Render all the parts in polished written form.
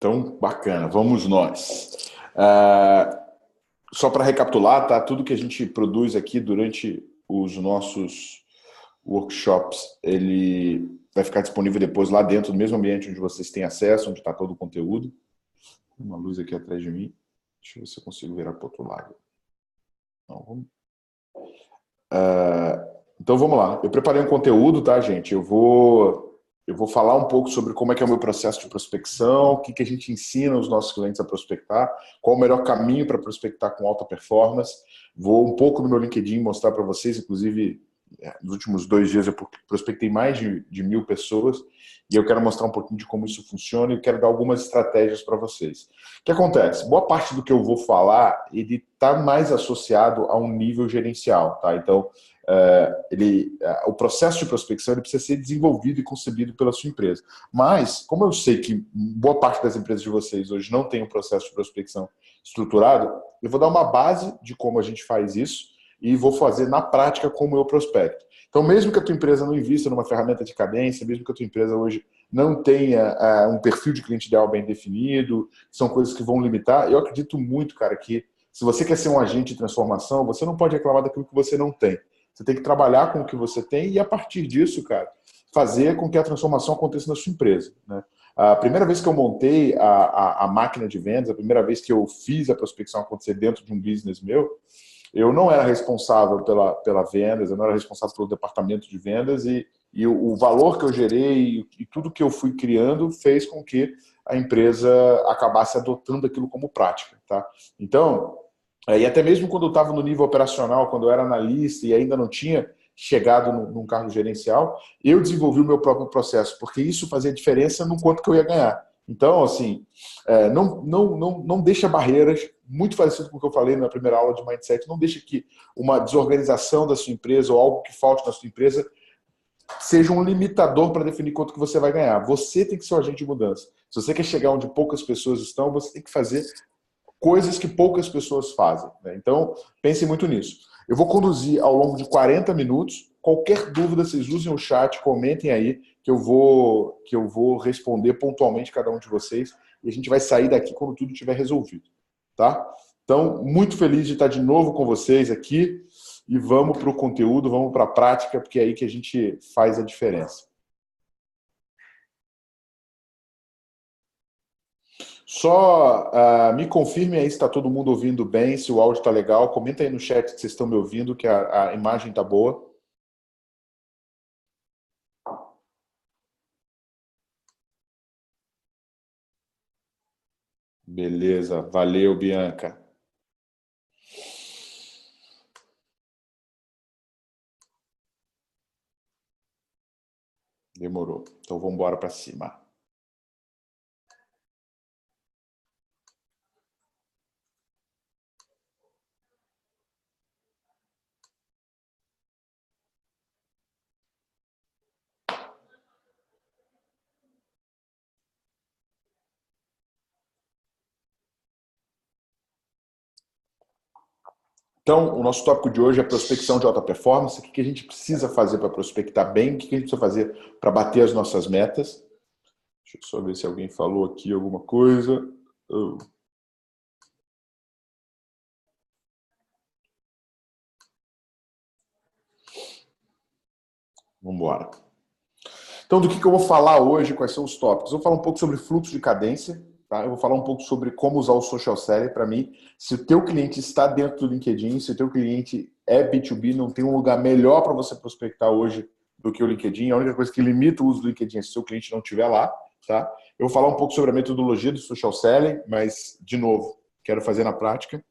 Então, bacana, vamos nós. Só para recapitular, tá? Tudo que a gente produz aqui durante os nossos workshops, ele vai ficar disponível depois lá dentro, do mesmo ambiente onde vocês têm acesso, onde está todo o conteúdo. Uma luz aqui atrás de mim. Deixa eu ver se eu consigo virar para o outro lado. Não, vamos... Então vamos lá. Eu preparei um conteúdo, tá, gente? Eu vou falar um pouco sobre como é que é o meu processo de prospecção, o que a gente ensina os nossos clientes a prospectar, qual o melhor caminho para prospectar com alta performance. Vou um pouco no meu LinkedIn mostrar para vocês, inclusive, nos últimos 2 dias eu prospectei mais de 1.000 pessoas e eu quero mostrar um pouquinho de como isso funciona e eu quero dar algumas estratégias para vocês. O que acontece? Boa parte do que eu vou falar, ele está mais associado a um nível gerencial, tá? Então, o processo de prospecção ele precisa ser desenvolvido e concebido pela sua empresa. Mas, como eu sei que boa parte das empresas de vocês hoje não tem um processo de prospecção estruturado, eu vou dar uma base de como a gente faz isso e vou fazer na prática como eu prospecto. Então, mesmo que a tua empresa não invista numa ferramenta de cadência, mesmo que a tua empresa hoje não tenha um perfil de cliente ideal bem definido, são coisas que vão limitar, eu acredito muito, cara, que se você quer ser um agente de transformação, você não pode reclamar daquilo que você não tem. Você tem que trabalhar com o que você tem e, a partir disso, cara, fazer com que a transformação aconteça na sua empresa, né? A primeira vez que eu montei a máquina de vendas, a primeira vez que eu fiz a prospecção acontecer dentro de um business meu, eu não era responsável pela vendas, eu não era responsável pelo departamento de vendas e o valor que eu gerei e tudo que eu fui criando fez com que a empresa acabasse adotando aquilo como prática, tá? Então, e até mesmo quando eu estava no nível operacional, quando eu era analista e ainda não tinha chegado num cargo gerencial, eu desenvolvi o meu próprio processo, porque isso fazia diferença no quanto que eu ia ganhar. Então, assim, não deixa barreiras, muito parecido com o que eu falei na primeira aula de Mindset, não deixa que uma desorganização da sua empresa ou algo que falte na sua empresa seja um limitador para definir quanto que você vai ganhar. Você tem que ser o agente de mudança. Se você quer chegar onde poucas pessoas estão, você tem que fazer coisas que poucas pessoas fazem, né? Então, pense muito nisso. Eu vou conduzir ao longo de 40 minutos. Qualquer dúvida, vocês usem o chat, comentem aí, que eu vou responder pontualmente cada um de vocês. E a gente vai sair daqui quando tudo estiver resolvido, tá? Então, muito feliz de estar de novo com vocês aqui. E vamos para o conteúdo, vamos para a prática, porque é aí que a gente faz a diferença. Só me confirme aí se está todo mundo ouvindo bem, se o áudio está legal. Comenta aí no chat se vocês estão me ouvindo, que a imagem está boa. Beleza, valeu, Bianca. Demorou. Então vamos embora para cima. Então, o nosso tópico de hoje é prospecção de alta performance. O que a gente precisa fazer para prospectar bem? O que a gente precisa fazer para bater as nossas metas? Deixa eu só ver se alguém falou aqui alguma coisa. Vamos embora. Então, do que eu vou falar hoje? Quais são os tópicos? Eu vou falar um pouco sobre fluxo de cadência. Tá? Eu vou falar um pouco sobre como usar o social selling para mim. Se o teu cliente está dentro do LinkedIn, se o teu cliente é B2B, não tem um lugar melhor para você prospectar hoje do que o LinkedIn. A única coisa que limita o uso do LinkedIn é se o seu cliente não estiver lá. Tá? Eu vou falar um pouco sobre a metodologia do social selling, mas, de novo, quero fazer na prática.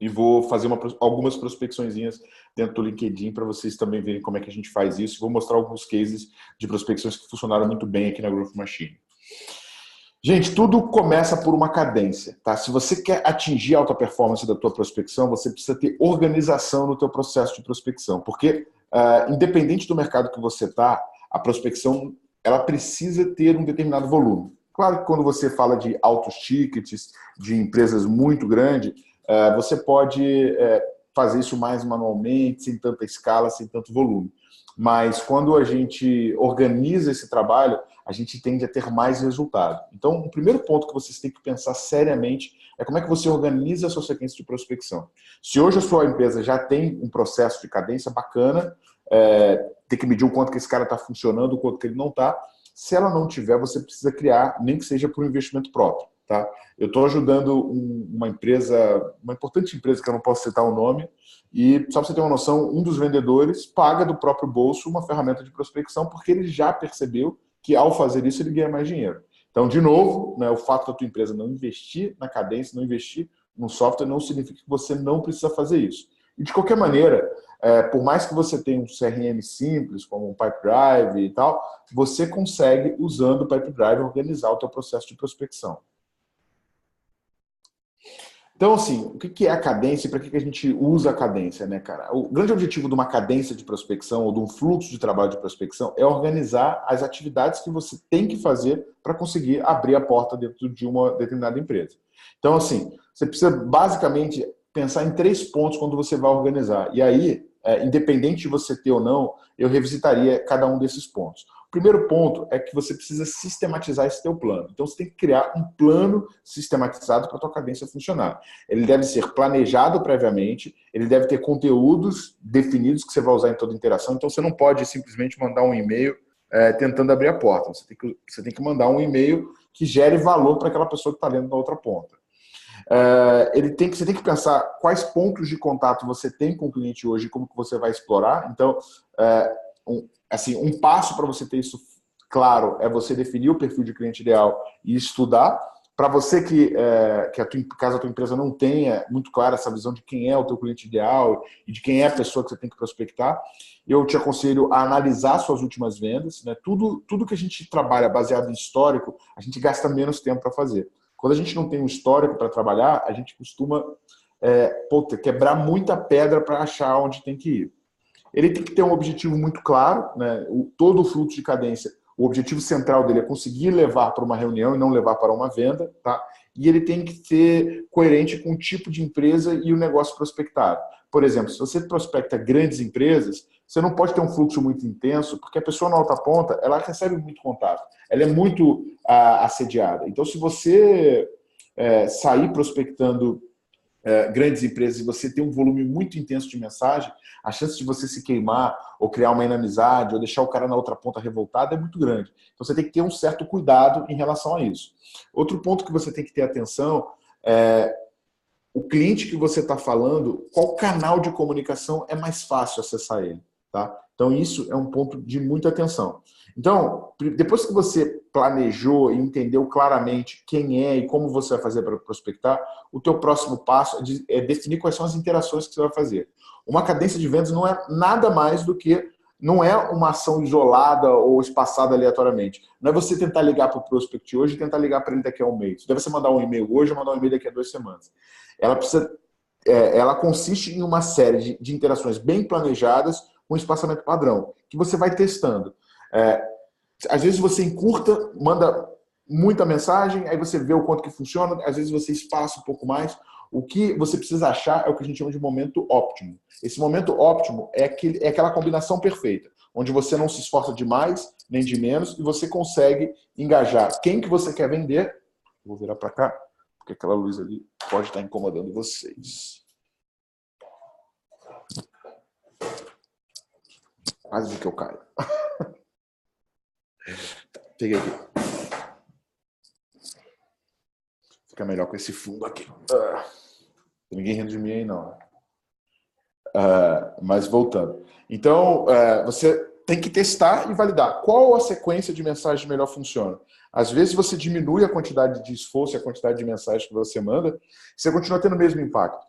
E vou fazer algumas prospecçõezinhas dentro do LinkedIn para vocês também verem como é que a gente faz isso. Vou mostrar alguns cases de prospecções que funcionaram muito bem aqui na Growth Machine. Gente, tudo começa por uma cadência, tá? Se você quer atingir a alta performance da tua prospecção, você precisa ter organização no teu processo de prospecção, porque independente do mercado que você está, a prospecção ela precisa ter um determinado volume. Claro que quando você fala de altos tickets, de empresas muito grandes, você pode fazer isso mais manualmente, sem tanta escala, sem tanto volume. mas quando a gente organiza esse trabalho, a gente tende a ter mais resultado. Então, o primeiro ponto que vocês têm que pensar seriamente é como é que você organiza a sua sequência de prospecção. Se hoje a sua empresa já tem um processo de cadência bacana, tem que medir o quanto que esse cara está funcionando, o quanto que ele não está. Se ela não tiver, você precisa criar, nem que seja por investimento próprio. Tá? Eu estou ajudando uma empresa, uma importante empresa, que eu não posso citar o nome, e só para você ter uma noção, um dos vendedores paga do próprio bolso uma ferramenta de prospecção, porque ele já percebeu que ao fazer isso ele ganha mais dinheiro. Então, de novo, né, o fato da tua empresa não investir na cadência, não investir no software, não significa que você não precisa fazer isso. E de qualquer maneira, por mais que você tenha um CRM simples, como um Pipedrive e tal, você consegue, usando o Pipedrive, organizar o teu processo de prospecção. Então, assim, o que é a cadência e para que a gente usa a cadência, né, cara? O grande objetivo de uma cadência de prospecção ou de um fluxo de trabalho de prospecção é organizar as atividades que você tem que fazer para conseguir abrir a porta dentro de uma determinada empresa. Então, assim, você precisa basicamente pensar em 3 pontos quando você vai organizar. E aí, independente de você ter ou não, eu revisitaria cada um desses pontos. O primeiro ponto é que você precisa sistematizar esse teu plano. Então, você tem que criar um plano sistematizado para a tua cadência funcionar. Ele deve ser planejado previamente, ele deve ter conteúdos definidos que você vai usar em toda interação. Então, você não pode simplesmente mandar um e-mail tentando abrir a porta. Você tem que mandar um e-mail que gere valor para aquela pessoa que está lendo na outra ponta. Você tem que pensar quais pontos de contato você tem com o cliente hoje e como que você vai explorar. Então, um passo para você ter isso claro é você definir o perfil de cliente ideal e estudar. Para você caso a tua empresa não tenha muito clara essa visão de quem é o teu cliente ideal e de quem é a pessoa que você tem que prospectar, eu te aconselho a analisar suas últimas vendas. Né? Tudo que a gente trabalha baseado em histórico, a gente gasta menos tempo para fazer. Quando a gente não tem um histórico para trabalhar, a gente costuma quebrar muita pedra para achar onde tem que ir. Ele tem que ter um objetivo muito claro, né? Todo o fluxo de cadência, o objetivo central dele é conseguir levar para uma reunião e não levar para uma venda, tá? E ele tem que ser coerente com o tipo de empresa e o negócio prospectado. Por exemplo, se você prospecta grandes empresas, você não pode ter um fluxo muito intenso, porque a pessoa na outra ponta, ela recebe muito contato, ela é muito assediada. Então, se você sair prospectando grandes empresas e você tem um volume muito intenso de mensagem, a chance de você se queimar ou criar uma inimizade ou deixar o cara na outra ponta revoltado é muito grande. Então você tem que ter um certo cuidado em relação a isso. Outro ponto que você tem que ter atenção é o cliente que você está falando, qual canal de comunicação é mais fácil acessar ele. Tá? Então isso é um ponto de muita atenção. Então, depois que você planejou e entendeu claramente quem é e como você vai fazer para prospectar, o teu próximo passo é definir quais são as interações que você vai fazer. Uma cadência de vendas não é nada mais do que, não é uma ação isolada ou espaçada aleatoriamente. Não é você tentar ligar para o prospect hoje e tentar ligar para ele daqui a um mês. Deve você mandar um e-mail hoje ou mandar um e-mail daqui a 2 semanas. Ela consiste em uma série de interações bem planejadas com espaçamento padrão, que você vai testando. Às vezes você encurta, manda muita mensagem, aí você vê o quanto que funciona, às vezes você espaça um pouco mais. O que você precisa achar é o que a gente chama de momento óptimo. Esse momento óptimo é aquela combinação perfeita, onde você não se esforça de mais nem de menos e você consegue engajar quem que você quer vender. Vou virar para cá, porque aquela luz ali pode estar incomodando vocês. Quase que eu caio. Peguei aqui. Fica melhor com esse fundo aqui. Ninguém rindo de mim aí, não. Mas voltando. Então, você tem que testar e validar qual a sequência de mensagens melhor funciona. Às vezes você diminui a quantidade de esforço e a quantidade de mensagens que você manda, você continua tendo o mesmo impacto.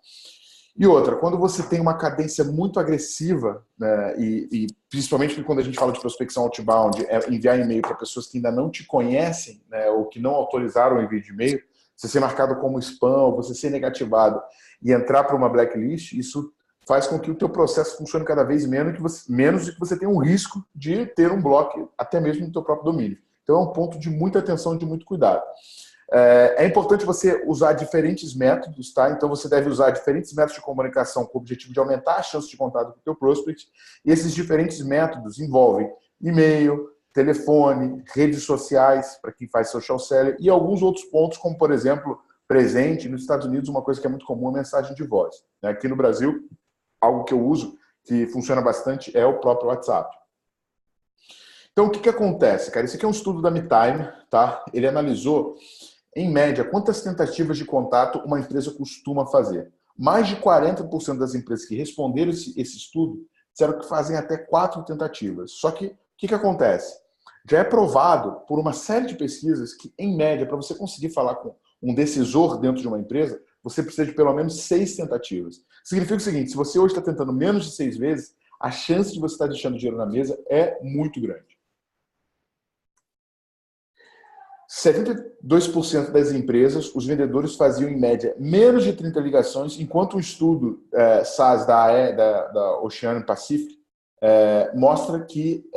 E outra, quando você tem uma cadência muito agressiva, né, e principalmente quando a gente fala de prospecção outbound, enviar e-mail para pessoas que ainda não te conhecem, né, ou que não autorizaram o envio de e-mail, você ser marcado como spam, você ser negativado e entrar para uma blacklist, isso faz com que o teu processo funcione cada vez menos e que você tenha um risco de ter um bloco até mesmo no teu próprio domínio. Então é um ponto de muita atenção e de muito cuidado. É importante você usar diferentes métodos, tá? Então você deve usar diferentes métodos de comunicação com o objetivo de aumentar a chance de contato com o teu prospect. E esses diferentes métodos envolvem e-mail, telefone, redes sociais, para quem faz social selling, e alguns outros pontos, como, por exemplo, presente. Nos Estados Unidos, uma coisa que é muito comum é a mensagem de voz. Aqui no Brasil, algo que eu uso, que funciona bastante, é o próprio WhatsApp. Então, o que acontece, cara? Esse aqui é um estudo da MeTime, tá? Ele analisou, em média, quantas tentativas de contato uma empresa costuma fazer. Mais de 40% das empresas que responderam esse estudo disseram que fazem até 4 tentativas. Só que, o que acontece? Já é provado por uma série de pesquisas que, em média, para você conseguir falar com um decisor dentro de uma empresa, você precisa de pelo menos 6 tentativas. Significa o seguinte, se você hoje está tentando menos de 6 vezes, a chance de você estar deixando dinheiro na mesa é muito grande. 72% das empresas, os vendedores faziam em média menos de 30 ligações, enquanto um estudo SaaS da Ocean Pacific mostra que,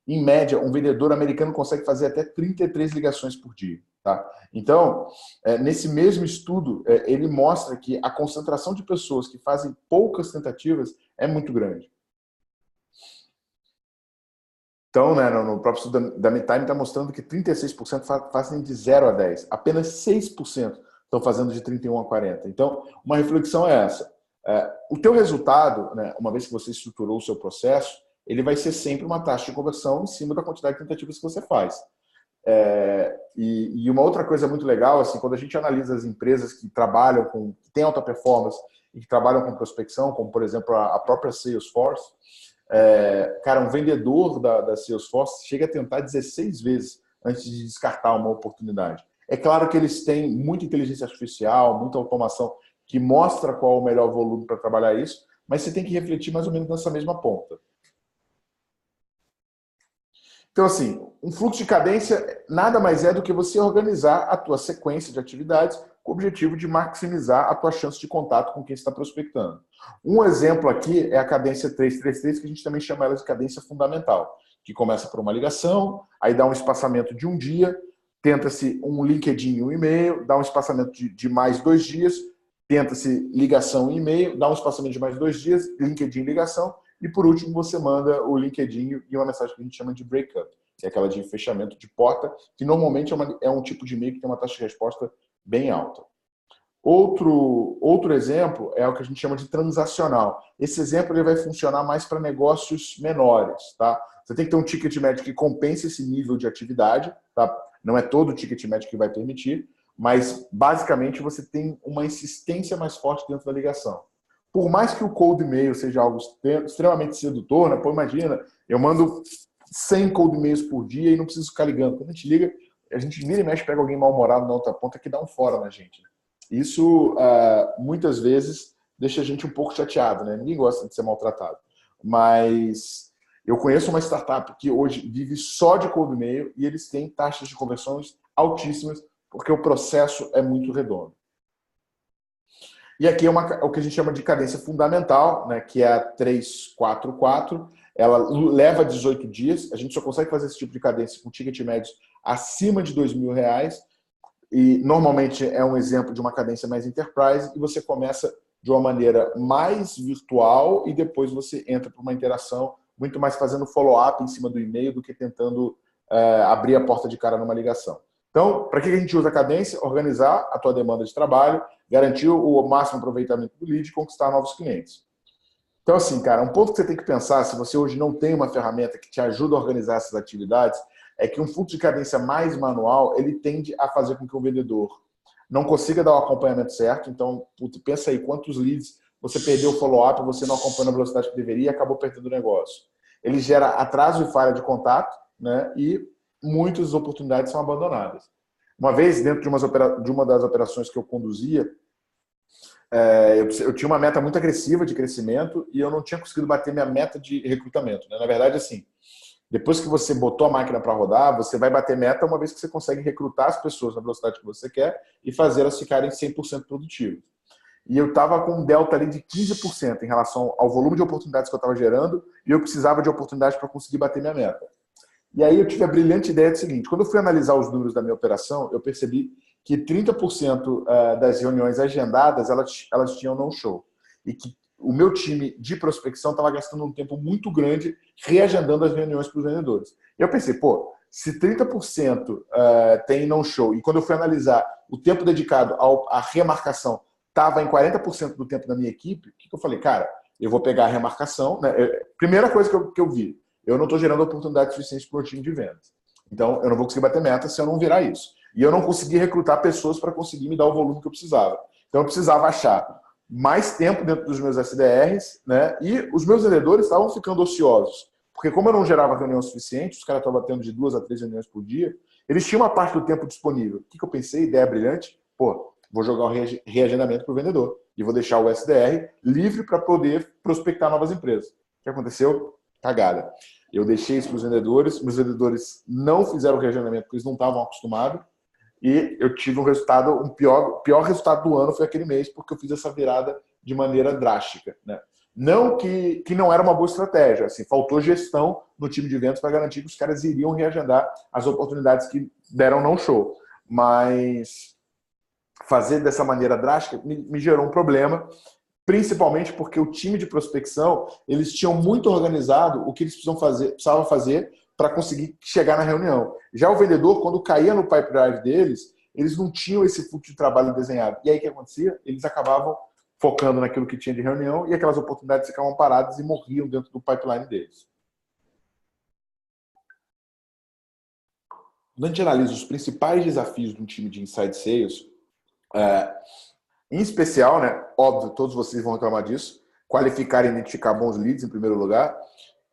em média, um vendedor americano consegue fazer até 33 ligações por dia. Tá? Então, nesse mesmo estudo, ele mostra que a concentração de pessoas que fazem poucas tentativas é muito grande. Então, no próprio estudo da MeTime está mostrando que 36% fazem de 0 a 10. Apenas 6% estão fazendo de 31 a 40. Então, uma reflexão é essa. O teu resultado, uma vez que você estruturou o seu processo, ele vai ser sempre uma taxa de conversão em cima da quantidade de tentativas que você faz. E uma outra coisa muito legal, assim, quando a gente analisa as empresas que trabalham que têm alta performance e que trabalham com prospecção, como, por exemplo, a própria Salesforce, cara, um vendedor da Salesforce chega a tentar 16 vezes antes de descartar uma oportunidade. É claro que eles têm muita inteligência artificial, muita automação que mostra qual é o melhor volume para trabalhar isso, mas você tem que refletir mais ou menos nessa mesma ponta. Então, assim, um fluxo de cadência nada mais é do que você organizar a tua sequência de atividades com o objetivo de maximizar a tua chance de contato com quem está prospectando. Um exemplo aqui é a cadência 333, que a gente também chama ela de cadência fundamental, que começa por uma ligação, aí dá um espaçamento de um dia, tenta-se um LinkedIn e um e-mail, dá um espaçamento de mais 2 dias, tenta-se ligação e e-mail, dá um espaçamento de mais 2 dias, LinkedIn e ligação, e por último você manda o LinkedIn e uma mensagem que a gente chama de breakup, que é aquela de fechamento de porta, que normalmente é um tipo de e-mail que tem uma taxa de resposta bem alta. Outro exemplo é o que a gente chama de transacional. Esse exemplo ele vai funcionar mais para negócios menores. Tá? Você tem que ter um ticket médio que compense esse nível de atividade. Tá? Não é todo o ticket médio que vai permitir, mas basicamente você tem uma insistência mais forte dentro da ligação. Por mais que o cold e-mail seja algo extremamente sedutor, né? Pô, imagina, eu mando 100 cold e-mails por dia e não preciso ficar ligando. Quando a gente liga, a gente vira e mexe, pega alguém mal-humorado na outra ponta que dá um fora na gente. Isso, muitas vezes, deixa a gente um pouco chateado, né? Ninguém gosta de ser maltratado. Mas eu conheço uma startup que hoje vive só de cold e-mail e eles têm taxas de conversões altíssimas porque o processo é muito redondo. E aqui é o que a gente chama de cadência fundamental, né, que é a 344. Ela leva 18 dias. A gente só consegue fazer esse tipo de cadência com ticket médios acima de R$2.000. E normalmente é um exemplo de uma cadência mais enterprise. E você começa de uma maneira mais virtual e depois você entra para uma interação muito mais fazendo follow-up em cima do e-mail do que tentando abrir a porta de cara numa ligação. Então, para que a gente usa a cadência? Organizar a tua demanda de trabalho, garantir o máximo aproveitamento do lead e conquistar novos clientes. Então, assim, cara, um ponto que você tem que pensar, se você hoje não tem uma ferramenta que te ajuda a organizar essas atividades, é que um fluxo de cadência mais manual, ele tende a fazer com que o vendedor não consiga dar o acompanhamento certo. Então, pensa aí, quantos leads você perdeu o follow-up, você não acompanha a velocidade que deveria e acabou perdendo o negócio. Ele gera atraso e falha de contato, né? E muitas oportunidades são abandonadas. Uma vez, dentro de uma das operações que eu conduzia, eu tinha uma meta muito agressiva de crescimento e eu não tinha conseguido bater minha meta de recrutamento. Né? Na verdade, assim, depois que você botou a máquina para rodar, você vai bater meta uma vez que você consegue recrutar as pessoas na velocidade que você quer e fazer elas ficarem 100% produtivas. E eu estava com um delta ali de 15% em relação ao volume de oportunidades que eu estava gerando e eu precisava de oportunidades para conseguir bater minha meta. E aí eu tive a brilhante ideia do seguinte, quando eu fui analisar os números da minha operação, eu percebi que 30% das reuniões agendadas, elas tinham no-show. E que o meu time de prospecção estava gastando um tempo muito grande reagendando as reuniões para os vendedores. E eu pensei, pô, se 30% tem no-show, e quando eu fui analisar o tempo dedicado à remarcação estava em 40% do tempo da minha equipe, o que eu falei? Cara, eu vou pegar a remarcação. Né? Primeira coisa que eu vi, eu não estou gerando oportunidade suficiente para o time de vendas. Então, eu não vou conseguir bater meta se eu não virar isso. E eu não consegui recrutar pessoas para conseguir me dar o volume que eu precisava. Então, eu precisava achar mais tempo dentro dos meus SDRs, né? E os meus vendedores estavam ficando ociosos. Porque como eu não gerava reunião suficiente, os caras estavam tendo de 2 a 3 reuniões por dia, eles tinham uma parte do tempo disponível. O que eu pensei? Ideia brilhante. Pô, vou jogar o reagendamento para o vendedor. E vou deixar o SDR livre para poder prospectar novas empresas. O que aconteceu? Cagada. Eu deixei isso para os vendedores. Meus vendedores não fizeram o reagendamento porque eles não estavam acostumados. E eu tive um resultado, pior resultado do ano foi aquele mês, porque eu fiz essa virada de maneira drástica. Né? Não que não era uma boa estratégia, assim, faltou gestão no time de vendas para garantir que os caras iriam reagendar as oportunidades que deram não show. Mas fazer dessa maneira drástica me gerou um problema, principalmente porque o time de prospecção, eles tinham muito organizado o que eles precisavam fazer para conseguir chegar na reunião. Já o vendedor, quando caía no pipe drive deles, eles não tinham esse fluxo de trabalho desenhado. E aí o que acontecia? Eles acabavam focando naquilo que tinha de reunião e aquelas oportunidades ficavam paradas e morriam dentro do pipeline deles. Quando a gente analisa os principais desafios de um time de inside sales, em especial, né, óbvio, todos vocês vão reclamar disso, qualificar e identificar bons leads em primeiro lugar.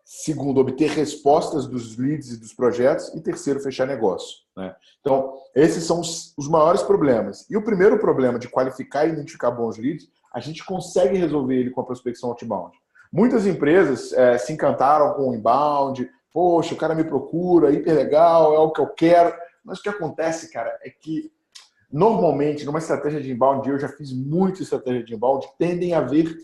Segundo, obter respostas dos leads e dos projetos. E terceiro, fechar negócio. Né? Então, esses são os maiores problemas. E o primeiro problema de qualificar e identificar bons leads, a gente consegue resolver ele com a prospecção outbound. Muitas empresas se encantaram com o inbound. Poxa, o cara me procura, hiper legal, é o que eu quero. Mas o que acontece, cara, é que normalmente, numa estratégia de inbound, eu já fiz muita estratégia de inbound, tendem a haver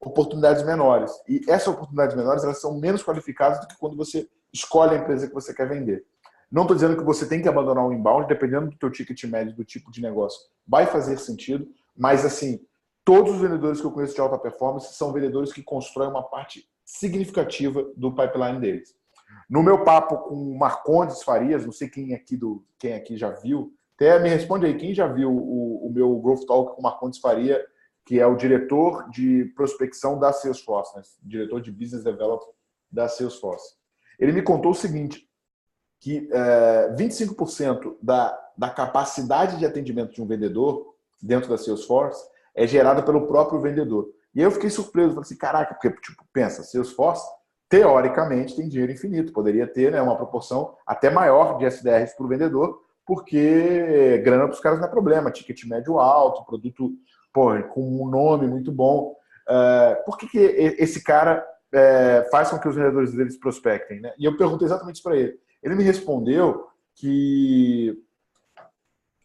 oportunidades menores. E essas oportunidades menores, elas são menos qualificadas do que quando você escolhe a empresa que você quer vender. Não estou dizendo que você tem que abandonar o inbound, dependendo do teu ticket médio, do tipo de negócio. Vai fazer sentido, mas assim, todos os vendedores que eu conheço de alta performance são vendedores que constroem uma parte significativa do pipeline deles. No meu papo com o Marcondes Farias, não sei quem aqui já viu, até me responde aí, quem já viu o meu Growth Talk com o Marcondes Faria, que é o diretor de prospecção da Salesforce, né? Diretor de Business Development da Salesforce. Ele me contou o seguinte, que 25% da capacidade de atendimento de um vendedor dentro da Salesforce é gerada pelo próprio vendedor. E aí eu fiquei surpreso, falei assim, caraca, porque tipo, pensa, Salesforce, teoricamente, tem dinheiro infinito, poderia ter, né, uma proporção até maior de SDRs para o vendedor, porque grana para os caras não é problema, ticket médio alto, produto com um nome muito bom. Por que esse cara faz com que os vendedores deles prospectem? Né? E eu perguntei exatamente isso para ele. Ele me respondeu que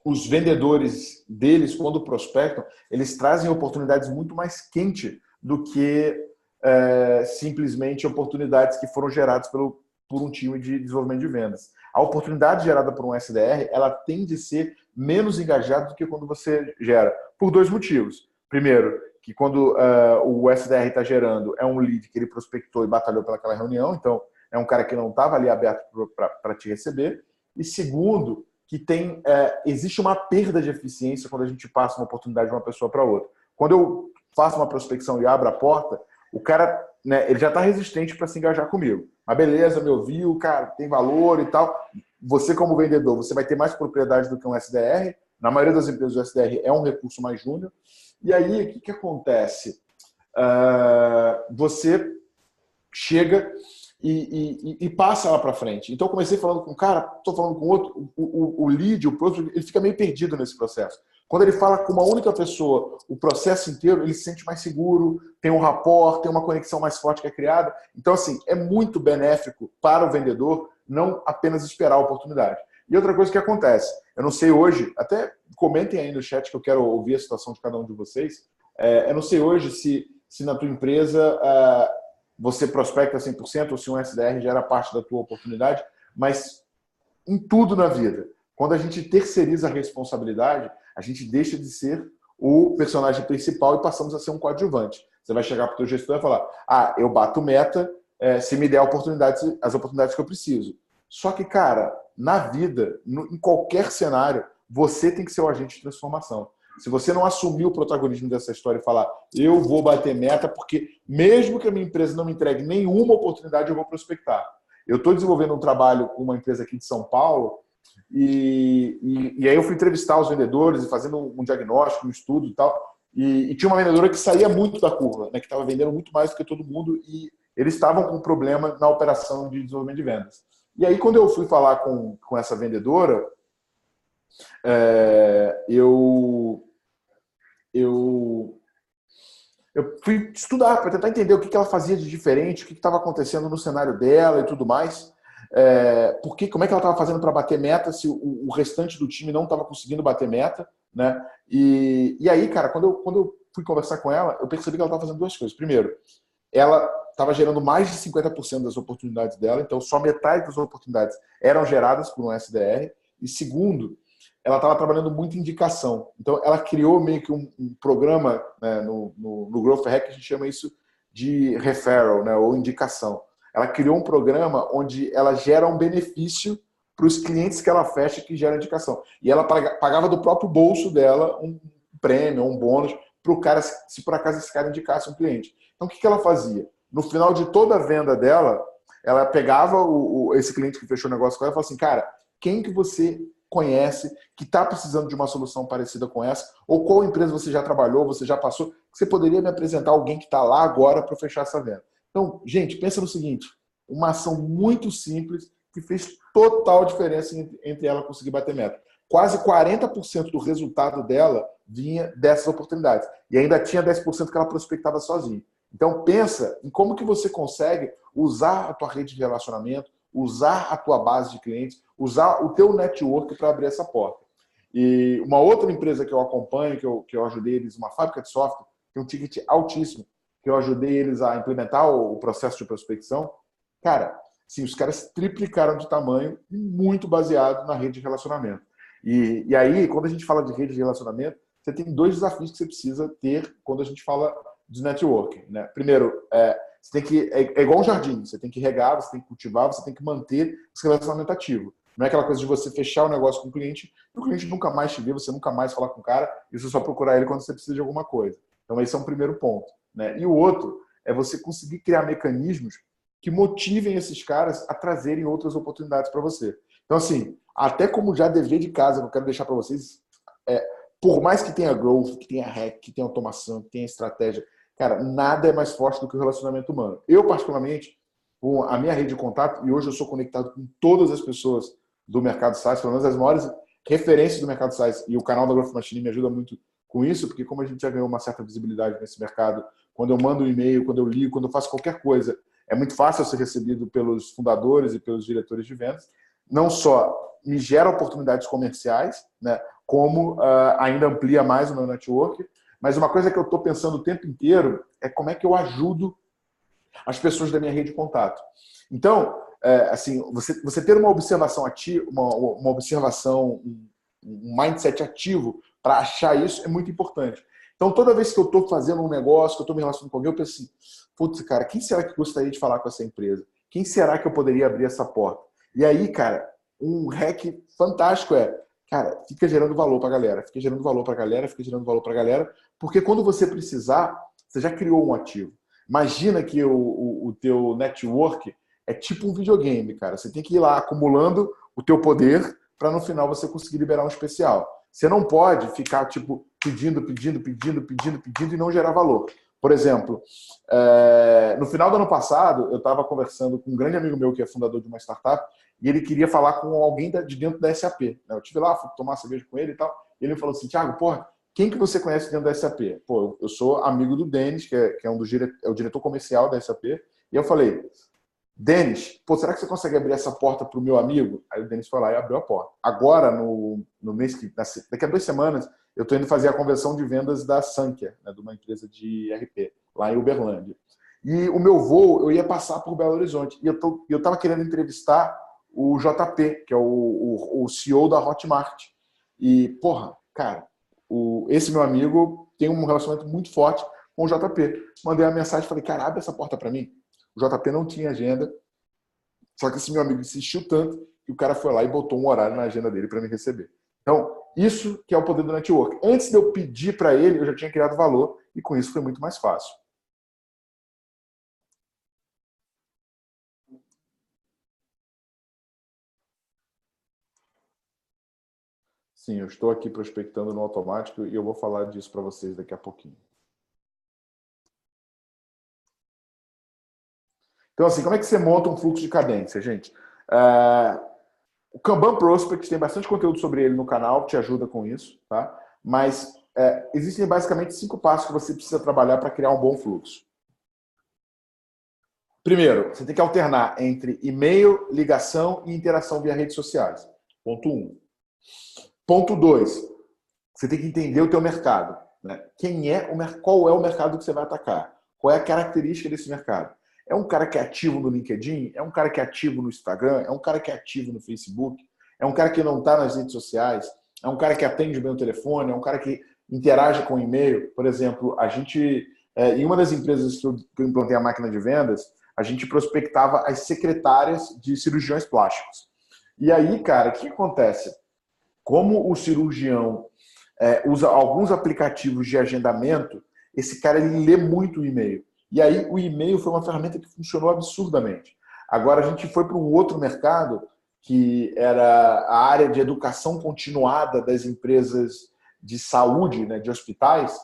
os vendedores deles, quando prospectam, eles trazem oportunidades muito mais quentes do que simplesmente oportunidades que foram geradas por um time de desenvolvimento de vendas. A oportunidade gerada por um SDR, ela tende a ser menos engajada do que quando você gera, por dois motivos. Primeiro, que quando o SDR está gerando, é um lead que ele prospectou e batalhou pelaquela reunião, então é um cara que não estava ali aberto para te receber. E segundo, que existe uma perda de eficiência quando a gente passa uma oportunidade de uma pessoa para outra. Quando eu faço uma prospecção e abro a porta, o cara, né, ele já está resistente para se engajar comigo. Mas beleza, me ouviu, cara, tem valor e tal. Você, como vendedor, você vai ter mais propriedade do que um SDR. Na maioria das empresas, o SDR é um recurso mais júnior. E aí, o que acontece? Você chega e passa lá para frente. Então, eu comecei falando com um cara, estou falando com outro. O lead, o prospect, ele fica meio perdido nesse processo. Quando ele fala com uma única pessoa o processo inteiro, ele se sente mais seguro, tem um rapport, tem uma conexão mais forte que é criada. Então, assim, é muito benéfico para o vendedor não apenas esperar a oportunidade. E outra coisa que acontece, eu não sei hoje, até comentem aí no chat que eu quero ouvir a situação de cada um de vocês, eu não sei hoje se na tua empresa você prospecta 100% ou se um SDR já era parte da tua oportunidade, Mas em tudo na vida, quando a gente terceiriza a responsabilidade, a gente deixa de ser o personagem principal e passamos a ser um coadjuvante. Você vai chegar para o teu gestor e falar: ah, eu bato meta se me der as oportunidades que eu preciso. Só que, cara, na vida, em qualquer cenário, você tem que ser o agente de transformação. Se você não assumir o protagonismo dessa história e falar: eu vou bater meta porque mesmo que a minha empresa não me entregue nenhuma oportunidade, eu vou prospectar. Eu estou desenvolvendo um trabalho com uma empresa aqui de São Paulo e aí eu fui entrevistar os vendedores e fazendo um diagnóstico, um estudo e tal. E tinha uma vendedora que saía muito da curva, né, que estava vendendo muito mais do que todo mundo e eles estavam com um problema na operação de desenvolvimento de vendas. E aí, quando eu fui falar com essa vendedora, eu fui estudar para tentar entender o que ela fazia de diferente, o que estava acontecendo no cenário dela e tudo mais. Como é que ela estava fazendo para bater meta se o restante do time não estava conseguindo bater meta, né? E aí, cara, quando eu fui conversar com ela, eu percebi que ela estava fazendo duas coisas. Primeiro, ela estava gerando mais de 50% das oportunidades dela, então só metade das oportunidades eram geradas por um SDR. E segundo, ela estava trabalhando muito indicação. Então, ela criou meio que um programa, né, no Growth Hack, a gente chama isso de referral, né, ou indicação. Ela criou um programa onde ela gera um benefício para os clientes que ela fecha que gera indicação. E ela pagava do próprio bolso dela um prêmio, um bônus, para o cara, se por acaso esse cara indicasse um cliente. Então, o que ela fazia? No final de toda a venda dela, ela pegava esse cliente que fechou o negócio com ela e falava assim: cara, quem que você conhece que está precisando de uma solução parecida com essa? Ou qual empresa você já trabalhou, você já passou? Você poderia me apresentar alguém que está lá agora para fechar essa venda? Então, gente, pensa no seguinte: uma ação muito simples que fez total diferença entre ela conseguir bater meta. Quase 40% do resultado dela vinha dessas oportunidades. E ainda tinha 10% que ela prospectava sozinha. Então, pensa em como que você consegue usar a tua rede de relacionamento, usar a tua base de clientes, usar o teu network para abrir essa porta. E uma outra empresa que eu acompanho, que eu ajudei eles, uma fábrica de software, tem um ticket altíssimo, que eu ajudei eles a implementar o processo de prospecção. Cara, sim, os caras triplicaram de tamanho e muito baseado na rede de relacionamento. E aí, quando a gente fala de rede de relacionamento, você tem dois desafios que você precisa ter quando a gente fala de networking, né? Primeiro, você tem que é igual um jardim, você tem que regar, você tem que cultivar, você tem que manter esse relacionamento ativo. Não é aquela coisa de você fechar o negócio com o cliente e o cliente nunca mais te vê, você nunca mais falar com o cara e você só procurar ele quando você precisa de alguma coisa. Então, esse é um primeiro ponto, né? E o outro é você conseguir criar mecanismos que motivem esses caras a trazerem outras oportunidades para você. Então, assim, até como já dever de casa que eu quero deixar para vocês, por mais que tenha growth, que tenha hack, que tenha automação, que tenha estratégia, cara, nada é mais forte do que o relacionamento humano. Eu, particularmente, com a minha rede de contato, e hoje eu sou conectado com todas as pessoas do mercado SaaS, pelo menos as maiores referências do mercado SaaS, e o canal da Growth Machine me ajuda muito com isso, porque como a gente já ganhou uma certa visibilidade nesse mercado, quando eu mando um e-mail, quando eu ligo, quando eu faço qualquer coisa, é muito fácil ser recebido pelos fundadores e pelos diretores de vendas. Não só me gera oportunidades comerciais, né, como ainda amplia mais o meu network, mas uma coisa que eu estou pensando o tempo inteiro é como é que eu ajudo as pessoas da minha rede de contato. Então, assim, você ter uma observação ativa, uma observação, um mindset ativo para achar isso é muito importante. Então, toda vez que eu estou fazendo um negócio, que eu estou me relacionando com alguém, eu penso assim: putz, cara, quem será que gostaria de falar com essa empresa? Quem será que eu poderia abrir essa porta? E aí, cara, um hack fantástico cara, fica gerando valor para a galera, fica gerando valor para a galera, fica gerando valor para a galera, porque quando você precisar, você já criou um ativo. Imagina que o teu network é tipo um videogame, cara. Você tem que ir lá acumulando o teu poder para no final você conseguir liberar um especial. Você não pode ficar tipo pedindo e não gerar valor. Por exemplo, no final do ano passado, eu estava conversando com um grande amigo meu que é fundador de uma startup e ele queria falar com alguém de dentro da SAP. Eu estive lá, fui tomar cerveja com ele e tal. E ele me falou assim: Thiago, porra, quem que você conhece dentro da SAP? Pô, eu sou amigo do Denis, que é o diretor comercial da SAP. E eu falei: Denis, pô, será que você consegue abrir essa porta para o meu amigo? Aí o Denis foi lá e abriu a porta. Agora, no mês daqui a 2 semanas, eu estou indo fazer a conversão de vendas da Sankia, né, de uma empresa de RP, lá em Uberlândia. E o meu voo, eu ia passar por Belo Horizonte. E eu estava querendo entrevistar o JP, que é o CEO da Hotmart. E, porra, cara, esse meu amigo tem um relacionamento muito forte com o JP. Mandei uma mensagem e falei, cara, abre essa porta para mim. O JP não tinha agenda, só que esse meu amigo insistiu tanto que o cara foi lá e botou um horário na agenda dele para me receber. Então, isso que é o poder do network. Antes de eu pedir para ele, eu já tinha criado valor e com isso foi muito mais fácil. Sim, eu estou aqui prospectando no automático e eu vou falar disso para vocês daqui a pouquinho. Então, assim, como é que você monta um fluxo de cadência, gente? O Kanban Prospect tem bastante conteúdo sobre ele no canal, te ajuda com isso, tá? Mas existem basicamente 5 passos que você precisa trabalhar para criar um bom fluxo. Primeiro, você tem que alternar entre e-mail, ligação e interação via redes sociais. Ponto 1. Ponto 2, você tem que entender o teu mercado. Né? Qual é o mercado que você vai atacar? Qual é a característica desse mercado? É um cara que é ativo no LinkedIn? É um cara que é ativo no Instagram? É um cara que é ativo no Facebook? É um cara que não está nas redes sociais? É um cara que atende bem o telefone? É um cara que interage com o e-mail? Por exemplo, a gente, em uma das empresas que eu implantei a máquina de vendas, a gente prospectava as secretárias de cirurgiões plásticos. E aí, cara, o que acontece? Como o cirurgião usa alguns aplicativos de agendamento, esse cara ele lê muito o e-mail. E aí o e-mail foi uma ferramenta que funcionou absurdamente. Agora a gente foi para um outro mercado, que era a área de educação continuada das empresas de saúde, né, de hospitais.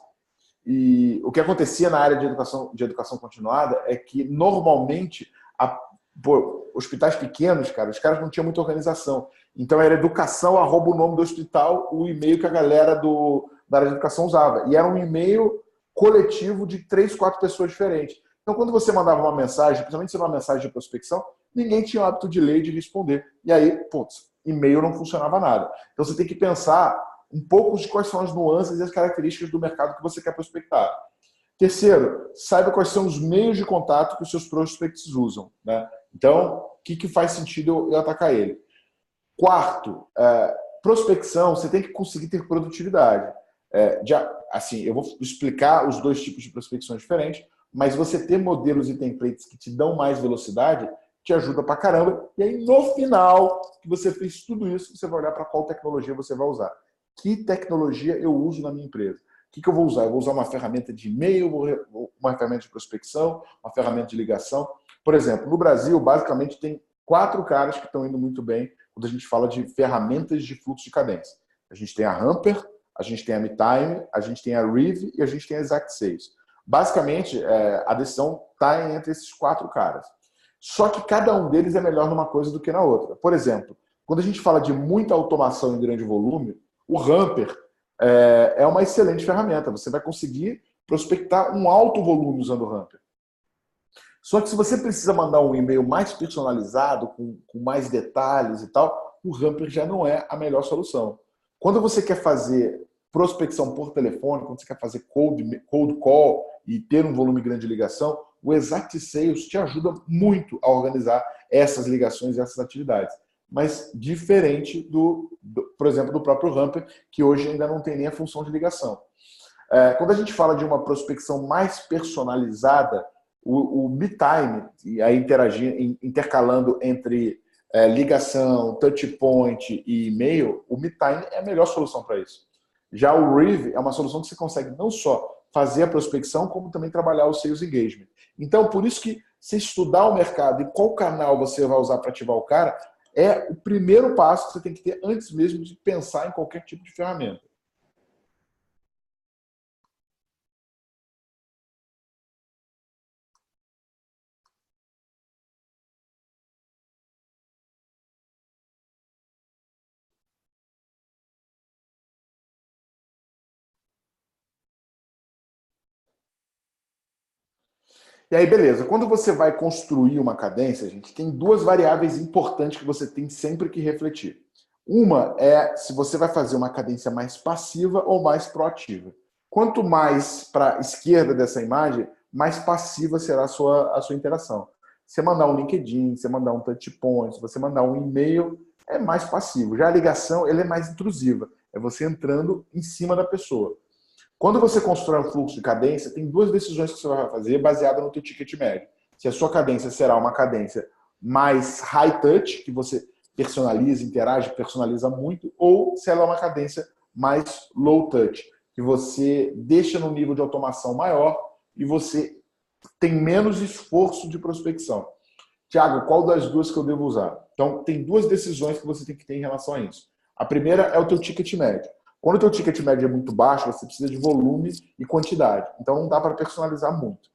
E o que acontecia na área de educação continuada é que, normalmente, hospitais pequenos, cara, os caras não tinham muita organização. Então, era educação, arroba o nome do hospital, o e-mail que a galera da área de educação usava. E era um e-mail coletivo de 3, 4 pessoas diferentes. Então, quando você mandava uma mensagem, principalmente se era uma mensagem de prospecção, ninguém tinha o hábito de ler e de responder. E aí, putz, e-mail não funcionava nada. Então, você tem que pensar um pouco de quais são as nuances e as características do mercado que você quer prospectar. Terceiro, saiba quais são os meios de contato que os seus prospects usam. Né? Então, o que faz sentido eu atacar ele? Quarto, prospecção, você tem que conseguir ter produtividade. Assim, eu vou explicar os 2 tipos de prospecção diferentes, mas você ter modelos e templates que te dão mais velocidade te ajuda pra caramba. E aí, no final que você fez tudo isso, você vai olhar para qual tecnologia você vai usar. Que tecnologia eu uso na minha empresa? O que eu vou usar? Eu vou usar uma ferramenta de e-mail, uma ferramenta de prospecção, uma ferramenta de ligação. Por exemplo, no Brasil, basicamente, tem 4 caras que estão indo muito bem quando a gente fala de ferramentas de fluxo de cadência. A gente tem a Hamper, a gente tem a MeTime, a gente tem a Reeve e a gente tem a Exact Sales. Basicamente, a decisão está entre esses 4 caras. Só que cada um deles é melhor numa coisa do que na outra. Por exemplo, quando a gente fala de muita automação em grande volume, o Hamper é uma excelente ferramenta. Você vai conseguir prospectar um alto volume usando o Hamper. Só que se você precisa mandar um e-mail mais personalizado, com mais detalhes e tal, o Hamper já não é a melhor solução. Quando você quer fazer prospecção por telefone, quando você quer fazer cold call e ter um volume grande de ligação, o Exact Sales te ajuda muito a organizar essas ligações e essas atividades. Mas diferente por exemplo, do próprio Hamper, que hoje ainda não tem nem a função de ligação. Quando a gente fala de uma prospecção mais personalizada, o MeTime, e aí intercalando entre ligação, touchpoint e e-mail, o MeTime é a melhor solução para isso. Já o Reeve é uma solução que você consegue não só fazer a prospecção, como também trabalhar o Sales Engagement. Então, por isso que você estudar o mercado e qual canal você vai usar para ativar o cara, é o primeiro passo que você tem que ter antes mesmo de pensar em qualquer tipo de ferramenta. E aí, beleza. Quando você vai construir uma cadência, gente, tem 2 variáveis importantes que você tem sempre que refletir. Uma é se você vai fazer uma cadência mais passiva ou mais proativa. Quanto mais para a esquerda dessa imagem, mais passiva será a sua interação. Você mandar um LinkedIn, você mandar um touch point, você mandar um e-mail, é mais passivo. Já a ligação, ela é mais intrusiva. É você entrando em cima da pessoa. Quando você constrói um fluxo de cadência, tem duas decisões que você vai fazer baseada no teu ticket médio. Se a sua cadência será uma cadência mais high touch, que você personaliza, interage, personaliza muito, ou se ela é uma cadência mais low touch, que você deixa no nível de automação maior e você tem menos esforço de prospecção. Tiago, qual das duas que eu devo usar? Então, tem duas decisões que você tem que ter em relação a isso. A primeira é o teu ticket médio. Quando o teu ticket médio é muito baixo, você precisa de volume e quantidade. Então, não dá para personalizar muito.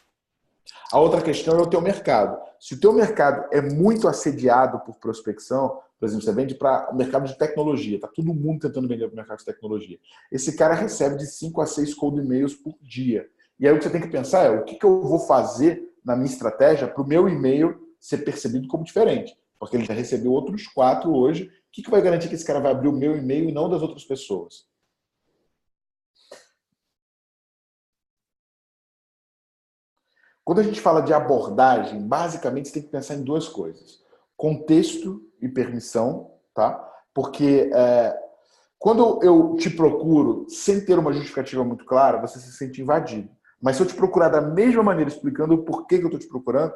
A outra questão é o teu mercado. Se o teu mercado é muito assediado por prospecção, por exemplo, você vende para o mercado de tecnologia, está todo mundo tentando vender para o mercado de tecnologia. Esse cara recebe de 5 a 6 cold e-mails por dia. E aí o que você tem que pensar é o que eu vou fazer na minha estratégia para o meu e-mail ser percebido como diferente. Porque ele já recebeu outros 4 hoje. O que vai garantir que esse cara vai abrir o meu e-mail e não das outras pessoas? Quando a gente fala de abordagem, basicamente você tem que pensar em duas coisas. Contexto e permissão, tá? Porque quando eu te procuro sem ter uma justificativa muito clara, você se sente invadido. Mas se eu te procurar da mesma maneira, explicando o porquê que eu estou te procurando,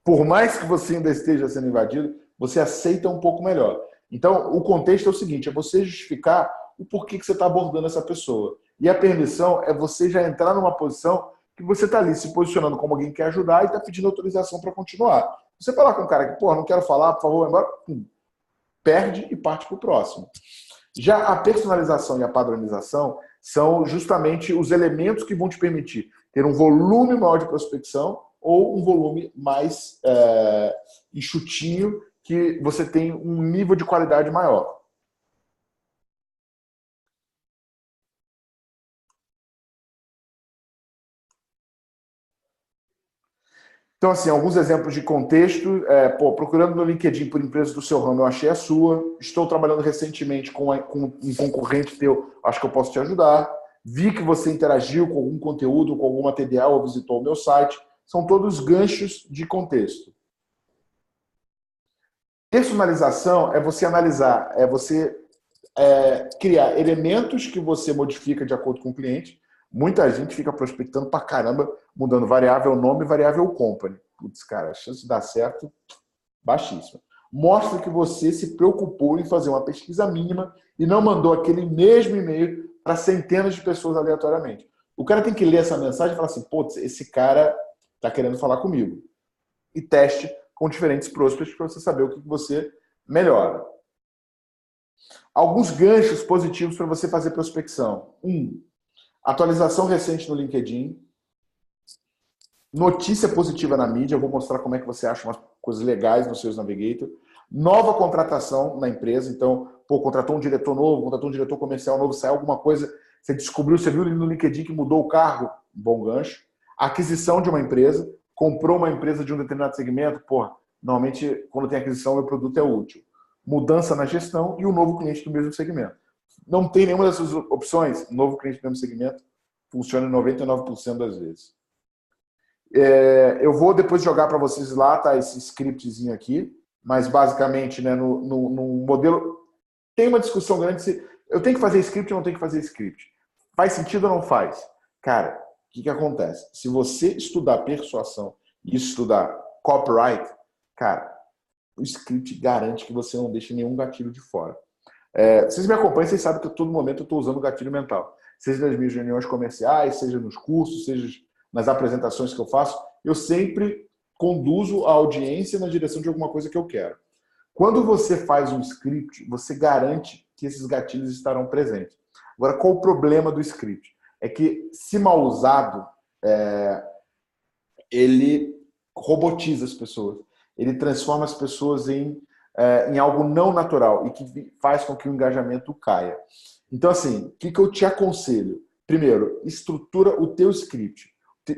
por mais que você ainda esteja sendo invadido, você aceita um pouco melhor. Então, o contexto é o seguinte, é você justificar o porquê que você está abordando essa pessoa. E a permissão é você já entrar numa posição que você está ali se posicionando como alguém que quer ajudar e está pedindo autorização para continuar. Você falar com um cara que, pô, não quero falar, por favor, vai embora, pum, perde e parte para o próximo. Já a personalização e a padronização são justamente os elementos que vão te permitir ter um volume maior de prospecção ou um volume mais enxutinho, que você tem um nível de qualidade maior. Então, assim, alguns exemplos de contexto. Procurando no LinkedIn por empresas do seu ramo, eu achei a sua. Estou trabalhando recentemente com um concorrente teu, acho que eu posso te ajudar. Vi que você interagiu com algum conteúdo, com algum material, ou visitou o meu site. São todos ganchos de contexto. Personalização é você analisar, é você criar elementos que você modifica de acordo com o cliente. Muita gente fica prospectando pra caramba, mudando variável nome e variável company. Putz, cara, a chance de dar certo, baixíssima. Mostra que você se preocupou em fazer uma pesquisa mínima e não mandou aquele mesmo e-mail para centenas de pessoas aleatoriamente. O cara tem que ler essa mensagem e falar assim, putz, esse cara está querendo falar comigo. E teste com diferentes prospects para você saber o que você melhora. Alguns ganchos positivos para você fazer prospecção. Atualização recente no LinkedIn. Notícia positiva na mídia. Eu vou mostrar como é que você acha umas coisas legais no Sales Navigator. Nova contratação na empresa. Então, contratou um diretor novo, contratou um diretor comercial novo, saiu alguma coisa, você descobriu, você viu no LinkedIn que mudou o cargo. Bom gancho. Aquisição de uma empresa. Comprou uma empresa de um determinado segmento. Normalmente, quando tem aquisição, o meu produto é útil. Mudança na gestão e um novo cliente do mesmo segmento. Não tem nenhuma dessas opções, novo cliente do mesmo segmento, funciona em 99% das vezes. Eu vou depois jogar para vocês lá, tá, esse scriptzinho aqui, mas basicamente, né, no modelo, tem uma discussão grande se eu tenho que fazer script ou não tenho que fazer script. Faz sentido ou não faz? Cara, o que acontece? Se você estudar persuasão e estudar copyright, cara, o script garante que você não deixe nenhum gatilho de fora. Vocês me acompanham, vocês sabem que a todo momento eu estou usando gatilho mental. Seja nas minhas reuniões comerciais, seja nos cursos, seja nas apresentações que eu faço, eu sempre conduzo a audiência na direção de alguma coisa que eu quero. Quando você faz um script, você garante que esses gatilhos estarão presentes. Agora, qual o problema do script? É que, se mal usado, ele robotiza as pessoas. Ele transforma as pessoas em algo não natural e que faz com que o engajamento caia. Então, assim, o que eu te aconselho? Primeiro, estrutura o teu script.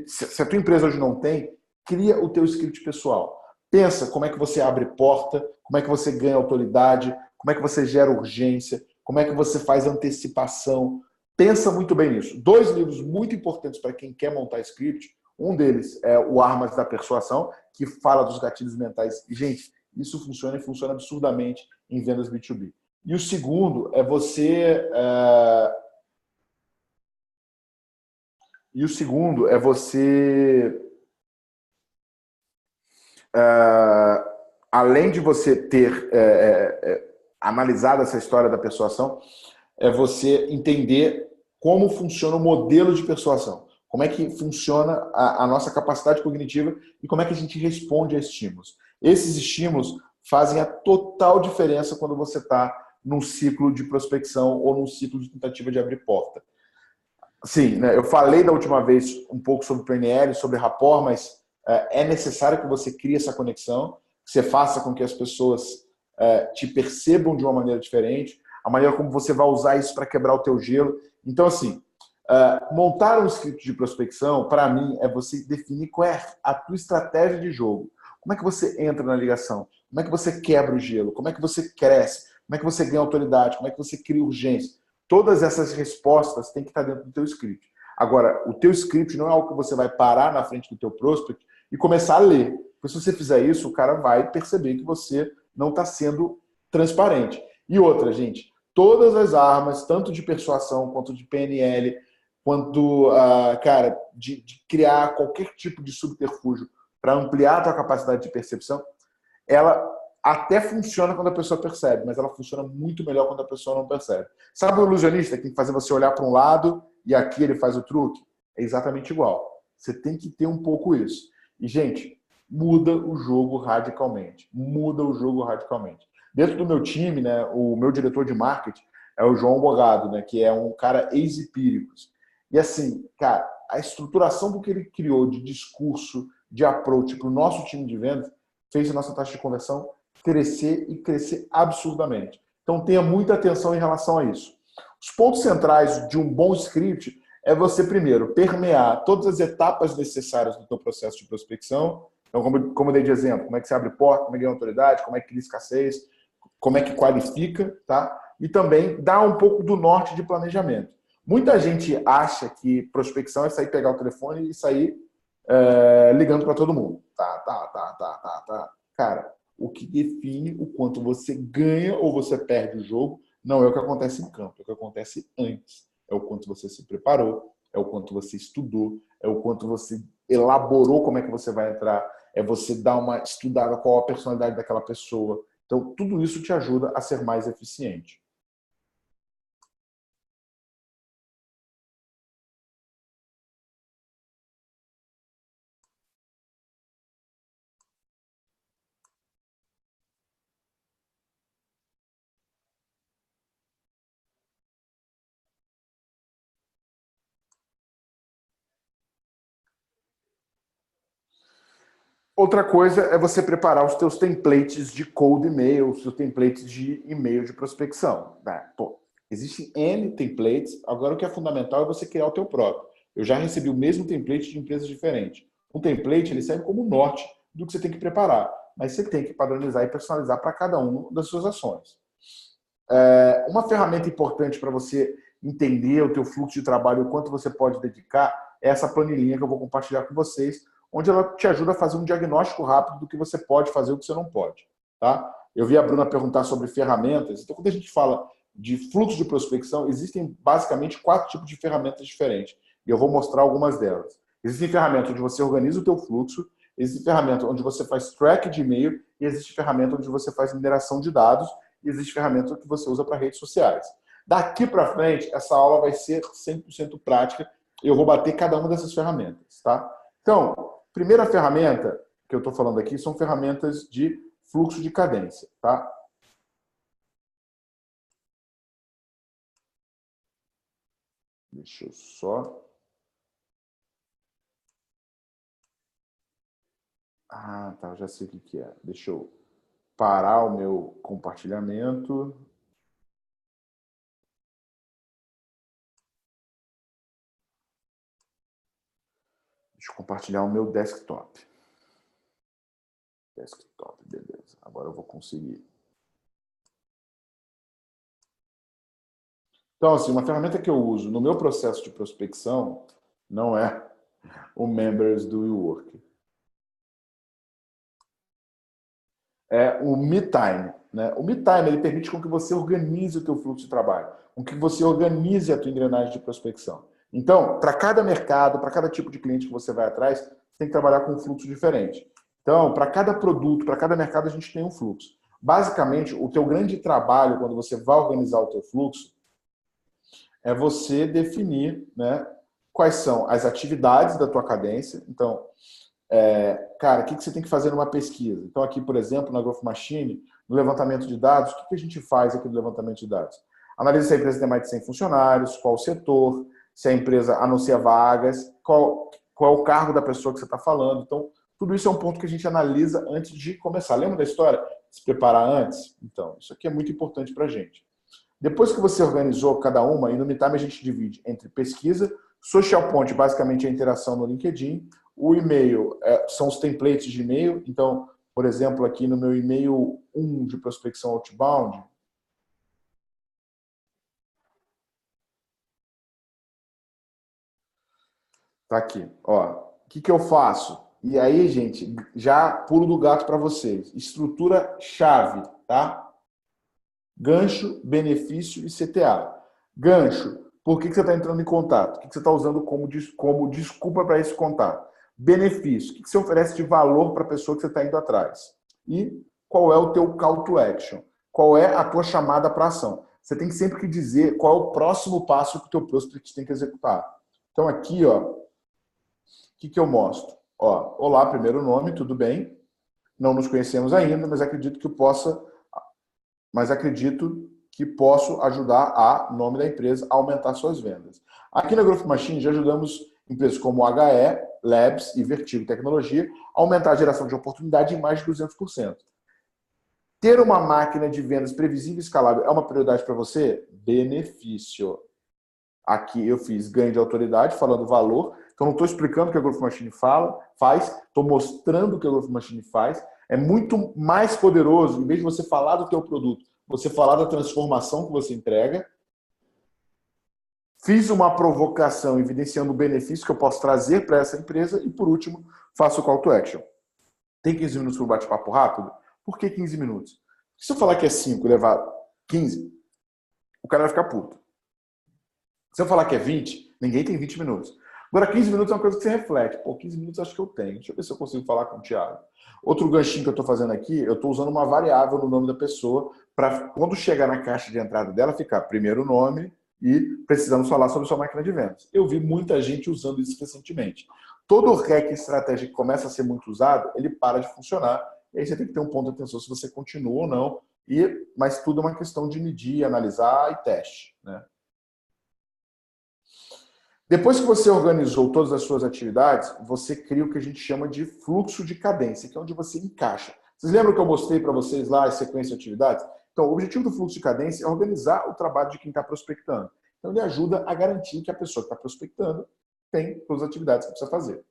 Se a tua empresa hoje não tem, cria o teu script pessoal. Pensa como é que você abre porta, como é que você ganha autoridade, como é que você gera urgência, como é que você faz antecipação. Pensa muito bem nisso. 2 livros muito importantes para quem quer montar script. Um deles é o Armas da Persuasão, que fala dos gatilhos mentais. E, gente, isso funciona e funciona absurdamente em vendas B2B. E o segundo é você... E o segundo é você... além de você ter analisado essa história da persuasão, é você entender como funciona o modelo de persuasão, como é que funciona a nossa capacidade cognitiva e como é que a gente responde a estímulos. Esses estímulos fazem a total diferença quando você está num ciclo de prospecção ou num ciclo de tentativa de abrir porta. Sim, né, eu falei da última vez um pouco sobre PNL, sobre rapport, mas é necessário que você crie essa conexão, que você faça com que as pessoas te percebam de uma maneira diferente, a maneira como você vai usar isso para quebrar o teu gelo. Então, assim, montar um script de prospecção, para mim, é você definir qual é a tua estratégia de jogo. Como é que você entra na ligação? Como é que você quebra o gelo? Como é que você cresce? Como é que você ganha autoridade? Como é que você cria urgência? Todas essas respostas têm que estar dentro do teu script. Agora, o teu script não é algo que você vai parar na frente do teu prospect e começar a ler. Porque se você fizer isso, o cara vai perceber que você não está sendo transparente. E outra, gente, todas as armas, tanto de persuasão quanto de PNL, quanto, cara, de criar qualquer tipo de subterfúgio para ampliar a tua capacidade de percepção, ela até funciona quando a pessoa percebe, mas ela funciona muito melhor quando a pessoa não percebe. Sabe o ilusionista que tem que fazer você olhar para um lado e aqui ele faz o truque? É exatamente igual. Você tem que ter um pouco isso. E, gente, muda o jogo radicalmente. Muda o jogo radicalmente. Dentro do meu time, né, o meu diretor de marketing é o João Bogado, né, que é um cara ex-Empíricos. E assim, cara, a estruturação do que ele criou de discurso, de approach para o nosso time de vendas fez a nossa taxa de conversão crescer e crescer absurdamente. Então tenha muita atenção em relação a isso. Os pontos centrais de um bom script é você, primeiro, permear todas as etapas necessárias do teu processo de prospecção. Então, como eu dei de exemplo, como é que você abre porta, como é que ganha autoridade, como é que cria escassez, como é que qualifica, tá? E também dá um pouco do norte de planejamento. Muita gente acha que prospecção é sair, pegar o telefone e sair ligando para todo mundo. Tá. Cara, o que define o quanto você ganha ou você perde o jogo não é o que acontece em campo, é o que acontece antes. É o quanto você se preparou, é o quanto você estudou, é o quanto você elaborou como é que você vai entrar, é você dar uma estudada qual a personalidade daquela pessoa. Então, tudo isso te ajuda a ser mais eficiente. Outra coisa é você preparar os teus templates de cold e-mail, os teus templates de e-mail de prospecção. Pô, existem N templates, agora o que é fundamental é você criar o teu próprio. Eu já recebi o mesmo template de empresas diferentes. Um template ele serve como norte do que você tem que preparar, mas você tem que padronizar e personalizar para cada uma das suas ações. Uma ferramenta importante para você entender o teu fluxo de trabalho, o quanto você pode dedicar, é essa planilhinha que eu vou compartilhar com vocês, onde ela te ajuda a fazer um diagnóstico rápido do que você pode fazer e o que você não pode. Tá? Eu vi a Bruna perguntar sobre ferramentas. Então, quando a gente fala de fluxo de prospecção, existem basicamente 4 tipos de ferramentas diferentes. E eu vou mostrar algumas delas. Existem ferramentas onde você organiza o teu fluxo, existe ferramenta onde você faz track de e-mail e existe ferramenta onde você faz mineração de dados e existe ferramenta que você usa para redes sociais. Daqui para frente, essa aula vai ser 100% prática. Eu vou bater cada uma dessas ferramentas. Tá? Então, primeira ferramenta que eu estou falando aqui são ferramentas de fluxo de cadência. Tá? Deixa eu só... Ah, tá, já sei o que é. Deixa eu parar o meu compartilhamento. Deixa eu compartilhar o meu desktop. Desktop, beleza. Agora eu vou conseguir. Então, assim, uma ferramenta que eu uso no meu processo de prospecção não é o Members do WeWork. É o MeTime. Né? O MeTime ele permite com que você organize o teu fluxo de trabalho, com que você organize a tua engrenagem de prospecção. Então, para cada mercado, para cada tipo de cliente que você vai atrás, você tem que trabalhar com um fluxo diferente. Então, para cada produto, para cada mercado, a gente tem um fluxo. Basicamente, o teu grande trabalho, quando você vai organizar o teu fluxo, é você definir, né, quais são as atividades da tua cadência. Então, cara, o que você tem que fazer numa pesquisa? Então, aqui, por exemplo, na Growth Machine, no levantamento de dados, o que a gente faz aqui no levantamento de dados? Analisa se a empresa tem mais de 100 funcionários, qual o setor, se a empresa anuncia vagas, qual é o cargo da pessoa que você está falando. Então, tudo isso é um ponto que a gente analisa antes de começar. Lembra da história? Se preparar antes? Então, isso aqui é muito importante para a gente. Depois que você organizou cada uma, e no MeTime a gente divide entre pesquisa, Social Point, basicamente é a interação no LinkedIn, o e-mail são os templates de e-mail. Então, por exemplo, aqui no meu e-mail 1 de prospecção outbound, tá aqui, ó. O que eu faço? E aí, gente, já pulo do gato para vocês. Estrutura chave, tá? Gancho, benefício e CTA. Gancho, por que você está entrando em contato? O que você está usando como desculpa para esse contato? Benefício, o que você oferece de valor para a pessoa que você está indo atrás? E qual é o teu call to action? Qual é a tua chamada para ação? Você tem que sempre que dizer qual é o próximo passo que o teu prospect tem que executar. Então aqui, ó, o que eu mostro? Ó, olá, primeiro nome, tudo bem? Não nos conhecemos ainda, mas acredito que posso ajudar a nome da empresa a aumentar suas vendas. Aqui na Growth Machine já ajudamos empresas como HE, Labs e Vertigo Tecnologia a aumentar a geração de oportunidade em mais de 200%. Ter uma máquina de vendas previsível e escalável é uma prioridade para você? Benefício. Aqui eu fiz ganho de autoridade, falando valor. Então não estou explicando o que a Growth Machine faz, estou mostrando o que a Growth Machine faz. É muito mais poderoso, em vez de você falar do teu produto, você falar da transformação que você entrega. Fiz uma provocação evidenciando o benefício que eu posso trazer para essa empresa e, por último, faço o call to action. Tem 15 minutos para um bate-papo rápido? Por que 15 minutos? Se eu falar que é 5 e levar 15, o cara vai ficar puto. Se eu falar que é 20, ninguém tem 20 minutos. Agora, 15 minutos é uma coisa que você reflete. Pô, 15 minutos acho que eu tenho. Deixa eu ver se eu consigo falar com o Thiago. Outro ganchinho que eu estou fazendo aqui, eu estou usando uma variável no nome da pessoa para, quando chegar na caixa de entrada dela, ficar primeiro nome e precisamos falar sobre sua máquina de vendas. Eu vi muita gente usando isso recentemente. Todo hack estratégico que começa a ser muito usado, ele para de funcionar. E aí você tem que ter um ponto de atenção se você continua ou não. Mas tudo é uma questão de medir, analisar e teste, né? Depois que você organizou todas as suas atividades, você cria o que a gente chama de fluxo de cadência, que é onde você encaixa. Vocês lembram que eu mostrei para vocês lá a sequência de atividades? Então, o objetivo do fluxo de cadência é organizar o trabalho de quem está prospectando. Então, ele ajuda a garantir que a pessoa que está prospectando tem todas as atividades que precisa fazer.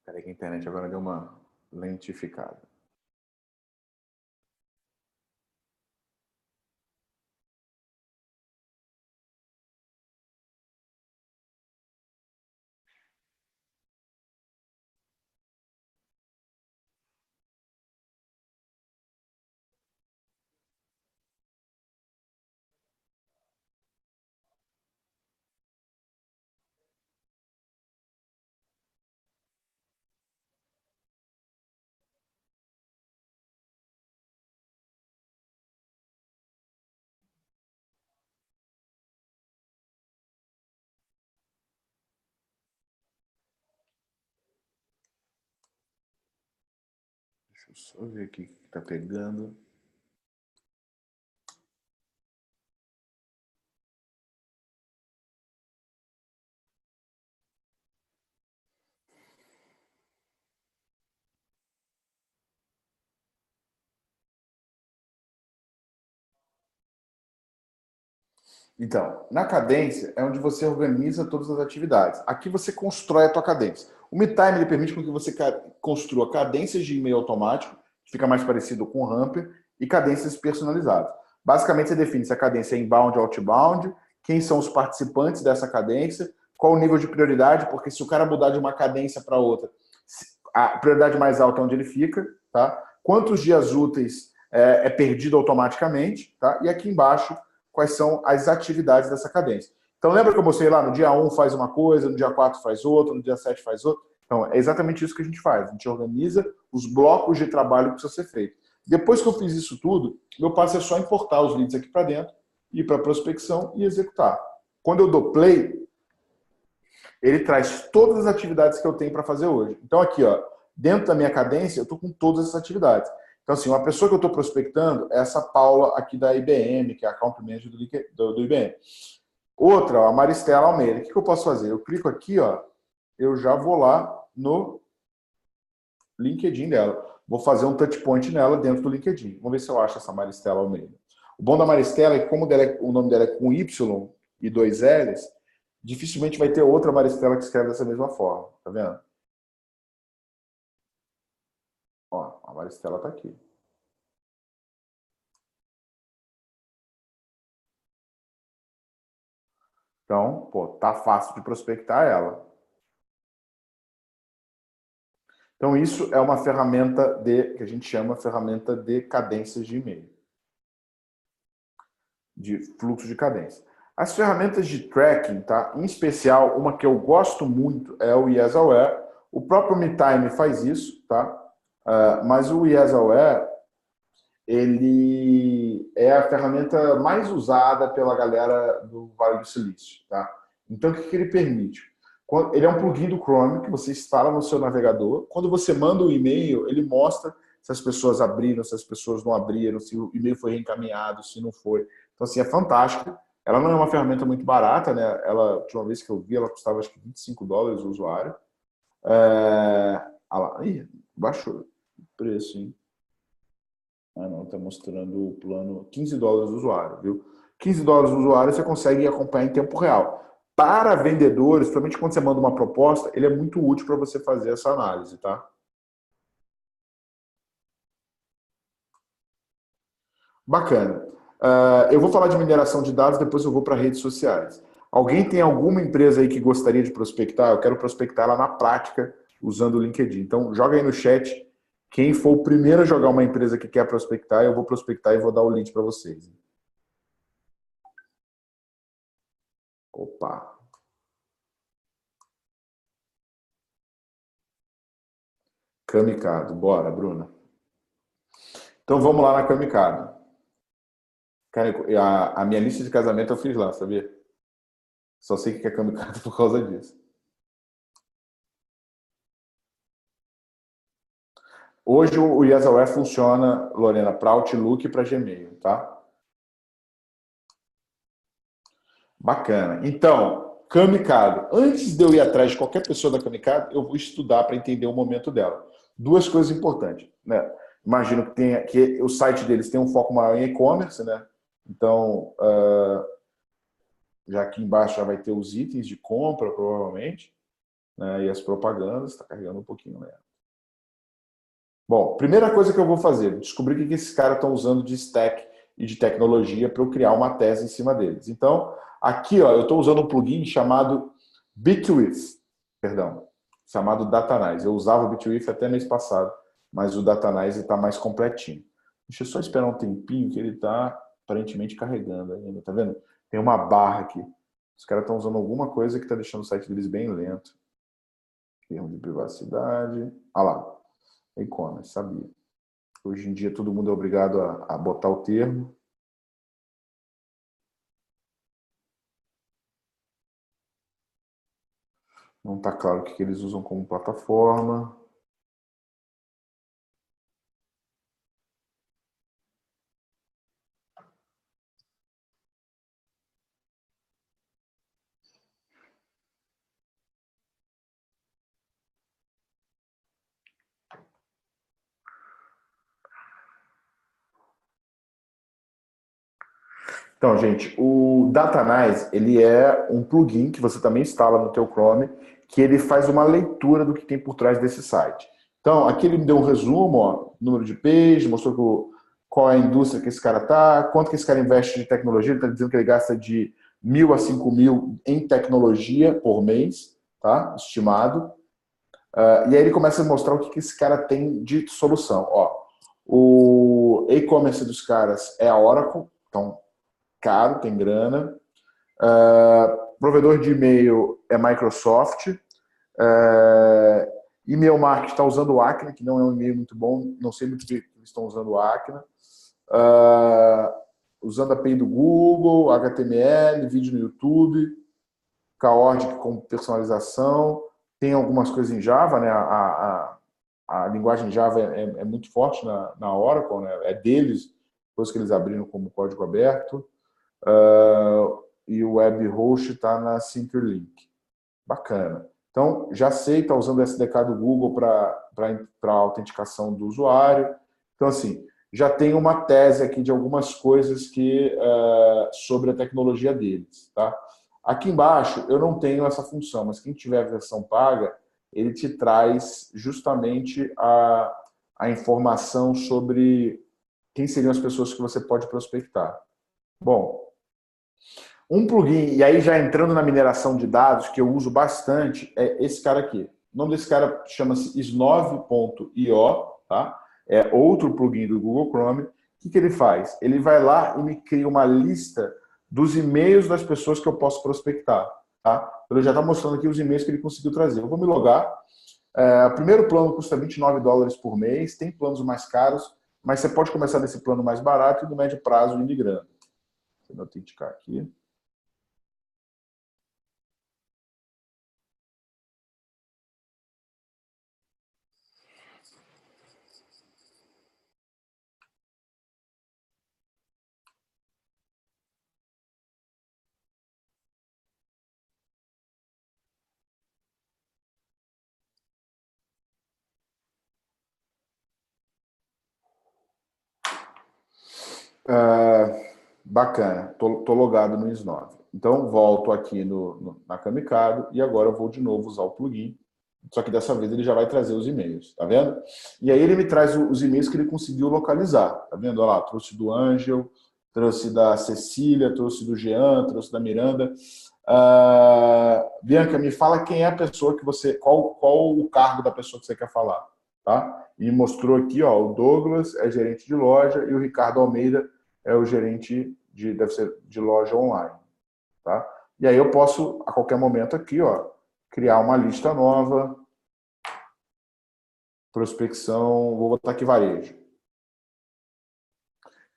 Peraí que a internet agora deu uma lentificada. Deixa eu só ver aqui o que está pegando. Então, na cadência é onde você organiza todas as atividades. Aqui você constrói a tua cadência. O MeTime ele permite com que você construa cadências de e-mail automático, que fica mais parecido com o Hamper, e cadências personalizadas. Basicamente, você define se a cadência é inbound ou outbound, quem são os participantes dessa cadência, qual o nível de prioridade, porque se o cara mudar de uma cadência para outra, a prioridade mais alta é onde ele fica, tá? Quantos dias úteis é perdido automaticamente, tá? E aqui embaixo, quais são as atividades dessa cadência. Então, lembra que eu mostrei lá, no dia 1 faz uma coisa, no dia 4 faz outra, no dia 7 faz outra? Então, é exatamente isso que a gente faz. A gente organiza os blocos de trabalho que precisa ser feito. Depois que eu fiz isso tudo, meu passo é só importar os leads aqui para dentro, ir para a prospecção e executar. Quando eu dou play, ele traz todas as atividades que eu tenho para fazer hoje. Então, aqui, ó, dentro da minha cadência, eu estou com todas essas atividades. Então, assim, uma pessoa que eu estou prospectando é essa Paula aqui da IBM, que é a Account Manager do IBM. Outra, ó, a Maristela Almeida. O que eu posso fazer? Eu clico aqui, ó, eu já vou lá no LinkedIn dela. Vou fazer um touch point nela dentro do LinkedIn. Vamos ver se eu acho essa Maristela Almeida. O bom da Maristela é que, como o nome dela é com Y e 2 L's, dificilmente vai ter outra Maristela que escreve dessa mesma forma. Tá vendo? Ó, a Maristela tá aqui. Então, pô, tá fácil de prospectar ela. Então, isso é uma ferramenta que a gente chama ferramenta de cadências de e-mail, de fluxo de cadência. As ferramentas de tracking, tá? Em especial, uma que eu gosto muito é o YesAware. O próprio MeTime faz isso, tá? Mas o YesAware, ele é a ferramenta mais usada pela galera do Vale do Silício, tá? Então, o que ele permite? Ele é um plugin do Chrome que você instala no seu navegador. Quando você manda um e-mail, ele mostra se as pessoas abriram, se as pessoas não abriram, se o e-mail foi reencaminhado, se não foi. Então, assim, é fantástico. Ela não é uma ferramenta muito barata, né? Ela, a última vez que eu vi, ela custava acho que $25 o usuário. Ah lá, ih, baixou o preço, hein? Ah, não, está mostrando o plano $15 o usuário, viu? $15 o usuário você consegue acompanhar em tempo real. Para vendedores, principalmente quando você manda uma proposta, ele é muito útil para você fazer essa análise, tá? Bacana. Eu vou falar de mineração de dados, depois eu vou para redes sociais. Alguém tem alguma empresa aí que gostaria de prospectar? Eu quero prospectar ela na prática, usando o LinkedIn. Então, joga aí no chat. Quem for o primeiro a jogar uma empresa que quer prospectar, eu vou prospectar e vou dar o link para vocês. Opa! Kamikado. Bora, Bruna. Então vamos lá na Kamikado. Cara, a minha lista de casamento eu fiz lá, sabia? Só sei que é Kamikado por causa disso. Hoje o YesAware funciona, Lorena, para Outlook e para Gmail, tá? Bacana. Então, Kamikado. Antes de eu ir atrás de qualquer pessoa da Kamikado, eu vou estudar para entender o momento dela. Duas coisas importantes, né? Imagino que o site deles tem um foco maior em e-commerce, né? Então, já aqui embaixo já vai ter os itens de compra, provavelmente, né? E as propagandas, está carregando um pouquinho, né? Bom, primeira coisa que eu vou fazer, descobrir o que esses caras estão usando de stack e de tecnologia para eu criar uma tese em cima deles. Então, aqui, ó, eu estou usando um plugin chamado Bitwith, perdão, chamado Datanyze. Eu usava o Bitwith até mês passado, mas o Datanyze está mais completinho. Deixa eu só esperar um tempinho que ele está aparentemente carregando ainda, tá vendo? Tem uma barra aqui. Os caras estão usando alguma coisa que está deixando o site deles bem lento. Termo de privacidade. Ah lá, e-commerce, sabia. Hoje em dia todo mundo é obrigado a botar o termo. Não está claro o que eles usam como plataforma. Então, gente, o Datanyze, ele é um plugin que você também instala no teu Chrome, que ele faz uma leitura do que tem por trás desse site. Então, aqui ele me deu um resumo, ó, número de page, mostrou qual é a indústria que esse cara está, quanto que esse cara investe de tecnologia, ele está dizendo que ele gasta de 1.000 a 5.000 em tecnologia por mês, tá? Estimado. E aí ele começa a mostrar o que esse cara tem de solução. Ó, o e-commerce dos caras é a Oracle, então caro, tem grana. Provedor de e-mail é Microsoft. E-mail marketing está usando o Acne, que não é um e-mail muito bom, não sei muito bem que eles estão usando o Acne. Usando a API do Google, HTML, vídeo no YouTube, Chaotic com personalização. Tem algumas coisas em Java, né? A linguagem Java é muito forte na Oracle, né? É deles, depois que eles abriram como código aberto. E o web host está na Sinterlink. Bacana. Então, já sei, está usando o SDK do Google para a autenticação do usuário. Então, assim, já tem uma tese aqui de algumas coisas sobre a tecnologia deles. Tá? Aqui embaixo, eu não tenho essa função, mas quem tiver a versão paga, ele te traz justamente a informação sobre quem seriam as pessoas que você pode prospectar. Bom, um plugin, e aí já entrando na mineração de dados, que eu uso bastante, é esse cara aqui. O nome desse cara chama-se Snov.io, tá? É outro plugin do Google Chrome. O que ele faz? Ele vai lá e me cria uma lista dos e-mails das pessoas que eu posso prospectar. Tá? Ele já está mostrando aqui os e-mails que ele conseguiu trazer. Eu vou me logar. O primeiro plano custa $29 por mês, tem planos mais caros, mas você pode começar desse plano mais barato e no médio prazo ir migrando. Deixa eu autenticar aqui. Bacana, tô logado no Snov. Então, volto aqui na Kamikado e agora eu vou de novo usar o plugin. Só que dessa vez ele já vai trazer os e-mails, tá vendo? E aí ele me traz os e-mails que ele conseguiu localizar, tá vendo? Olha lá, trouxe do Ângel, trouxe da Cecília, trouxe do Jean, trouxe da Miranda. Bianca, me fala quem é a pessoa que você... Qual o cargo da pessoa que você quer falar, tá? E mostrou aqui, ó, o Douglas é gerente de loja e o Ricardo Almeida é o gerente deve ser de loja online, tá? E aí eu posso, a qualquer momento aqui, ó, criar uma lista nova, prospecção, vou botar aqui varejo.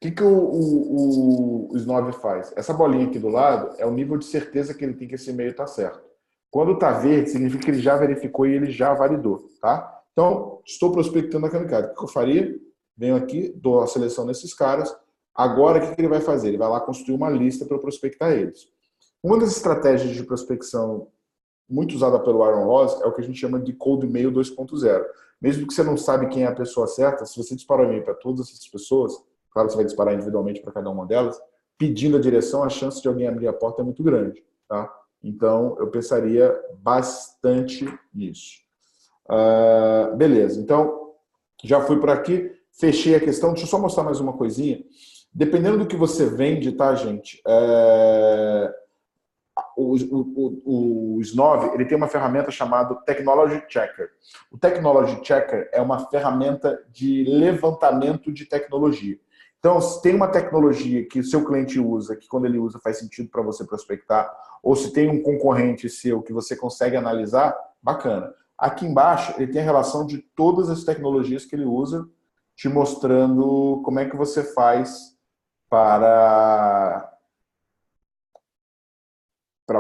O que o Snob faz? Essa bolinha aqui do lado é o nível de certeza que ele tem que esse e-mail está certo. Quando está verde, significa que ele já verificou e ele já validou, tá? Então, estou prospectando a Kamikado. O que eu faria? Venho aqui, dou a seleção nesses caras. Agora, o que ele vai fazer? Ele vai lá construir uma lista para eu prospectar eles. Uma das estratégias de prospecção muito usada pelo Aaron Ross é o que a gente chama de cold mail 2.0. Mesmo que você não sabe quem é a pessoa certa, se você disparar e-mail para todas essas pessoas, claro que você vai disparar individualmente para cada uma delas, pedindo a direção, a chance de alguém abrir a porta é muito grande. Tá? Então, eu pensaria bastante nisso. Beleza, então, já fui por aqui, fechei a questão. Deixa eu só mostrar mais uma coisinha. Dependendo do que você vende, tá, gente? O Snov, ele tem uma ferramenta chamada Technology Checker. O Technology Checker é uma ferramenta de levantamento de tecnologia. Então, se tem uma tecnologia que o seu cliente usa, que quando ele usa faz sentido para você prospectar, ou se tem um concorrente seu que você consegue analisar, bacana. Aqui embaixo, ele tem a relação de todas as tecnologias que ele usa, te mostrando como é que você faz para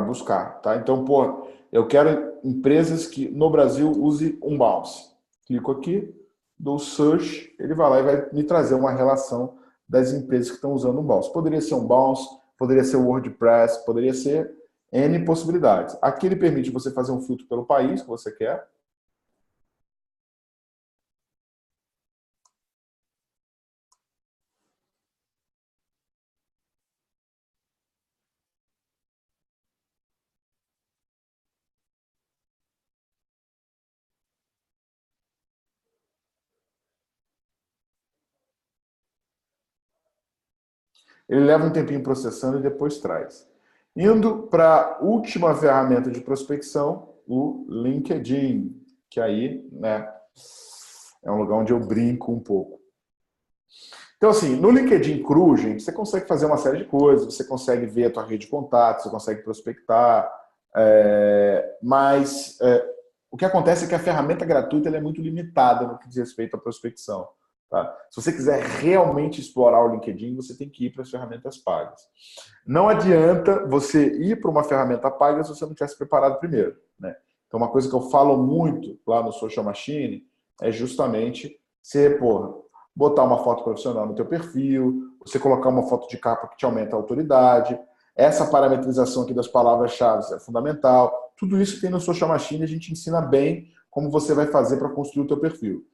buscar, tá? Então, pô, eu quero empresas que no Brasil use um Bounce. Clico aqui, dou search, ele vai lá e vai me trazer uma relação das empresas que estão usando um Bounce. Poderia ser um Bounce, poderia ser o WordPress, poderia ser N possibilidades. Aqui ele permite você fazer um filtro pelo país que você quer. ele leva um tempinho processando e depois traz. Indo para a última ferramenta de prospecção, o LinkedIn, que aí, né, é um lugar onde eu brinco um pouco. Então, assim, no LinkedIn cru, gente, você consegue fazer uma série de coisas, você consegue ver a tua rede de contatos, você consegue prospectar, mas o que acontece é que a ferramenta gratuita ela é muito limitada no que diz respeito à prospecção. Tá? Se você quiser realmente explorar o LinkedIn, você tem que ir para as ferramentas pagas. Não adianta você ir para uma ferramenta paga se você não tivesse preparado primeiro. Né? Então, uma coisa que eu falo muito lá no Social Machine é justamente você, botar uma foto profissional no teu perfil, você colocar uma foto de capa que te aumenta a autoridade. Essa parametrização aqui das palavras-chave é fundamental. Tudo isso tem no Social Machine, a gente ensina bem como você vai fazer para construir o teu perfil.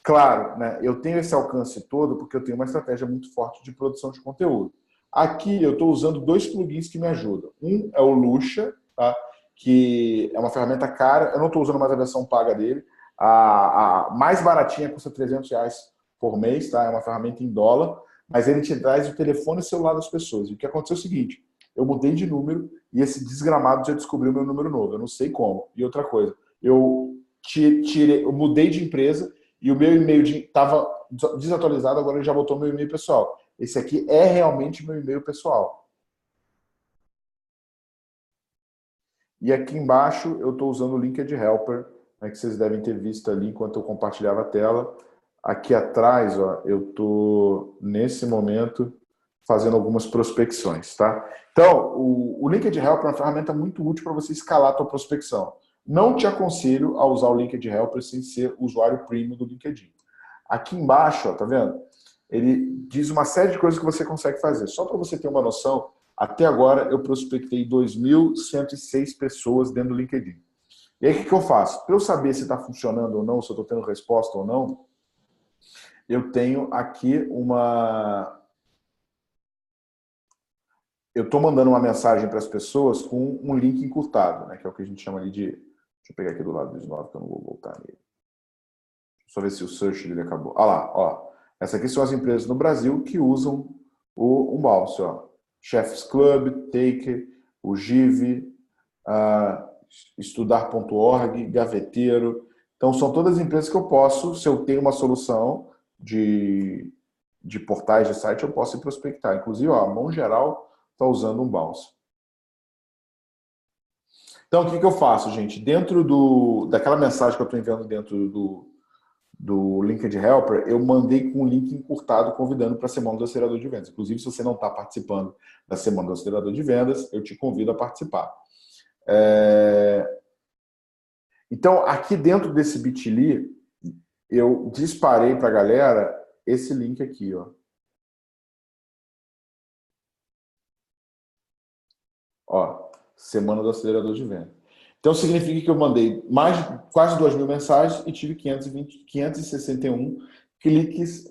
Claro, né, eu tenho esse alcance todo porque eu tenho uma estratégia muito forte de produção de conteúdo. Aqui eu estou usando 2 plugins que me ajudam. Um é o Lucha, tá? Que é uma ferramenta cara. Eu não estou usando mais a versão paga dele. A mais baratinha custa R$300 por mês, tá? É uma ferramenta em dólar, mas ele te traz o telefone e o celular das pessoas. E o que aconteceu é o seguinte, eu mudei de número e esse desgramado já descobriu meu número novo. Eu não sei como. E outra coisa, eu mudei de empresa e o meu e-mail estava desatualizado, agora ele já botou meu e-mail pessoal. Esse aqui é realmente meu e-mail pessoal. E aqui embaixo eu estou usando o LinkedIn Helper, né, que vocês devem ter visto ali enquanto eu compartilhava a tela. Aqui atrás, ó, eu estou, nesse momento, fazendo algumas prospecções. Tá? Então, o LinkedIn Helper é uma ferramenta muito útil para você escalar a tua prospecção. Não te aconselho a usar o LinkedIn Helper sem ser usuário premium do LinkedIn. Aqui embaixo, ó, tá vendo? Ele diz uma série de coisas que você consegue fazer. Só para você ter uma noção, até agora eu prospectei 2.106 pessoas dentro do LinkedIn. E aí o que eu faço? Para eu saber se está funcionando ou não, se eu estou tendo resposta ou não, eu tenho aqui uma... Eu estou mandando uma mensagem para as pessoas com um link encurtado, né? Que é o que a gente chama ali de... Deixa eu pegar aqui do lado do slide, que eu não vou voltar nele. Só ver se o search dele acabou. Ah lá, ó. Essas aqui são as empresas no Brasil que usam o Umbalse, ó. Chefs Club, Take, o Give, Estudar.org, Gaveteiro. Então, são todas empresas que eu posso, se eu tenho uma solução de portais de site, eu posso ir prospectar. Inclusive, ó, a Mão Geral está usando um Umbalse. Então, o que eu faço, gente? Dentro daquela mensagem que eu estou enviando dentro do LinkedIn Helper, eu mandei com um link encurtado convidando para a Semana do Acelerador de Vendas. Inclusive, se você não está participando da Semana do Acelerador de Vendas, eu te convido a participar. Então, aqui dentro desse Bitly, eu disparei para a galera esse link aqui, ó. Ó, Semana do Acelerador de Vendas. Então, significa que eu mandei quase 2.000 mensagens e tive 561 cliques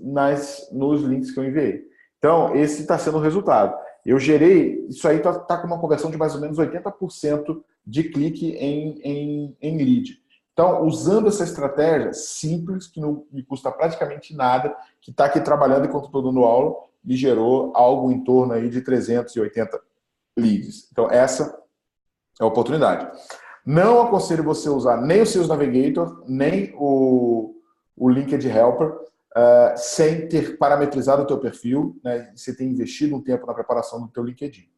nos links que eu enviei. Então, esse está sendo o resultado. Eu gerei, isso aí está com uma conversão de mais ou menos 80% de clique em lead. Então, usando essa estratégia simples, que não me custa praticamente nada, que está aqui trabalhando enquanto estou dando aula, me gerou algo em torno aí de 380 leads. Então, essa é a oportunidade. Não aconselho você usar nem o Sales Navigator, nem o LinkedIn Helper, sem ter parametrizado o teu perfil, né? Você ter investido um tempo na preparação do teu LinkedIn.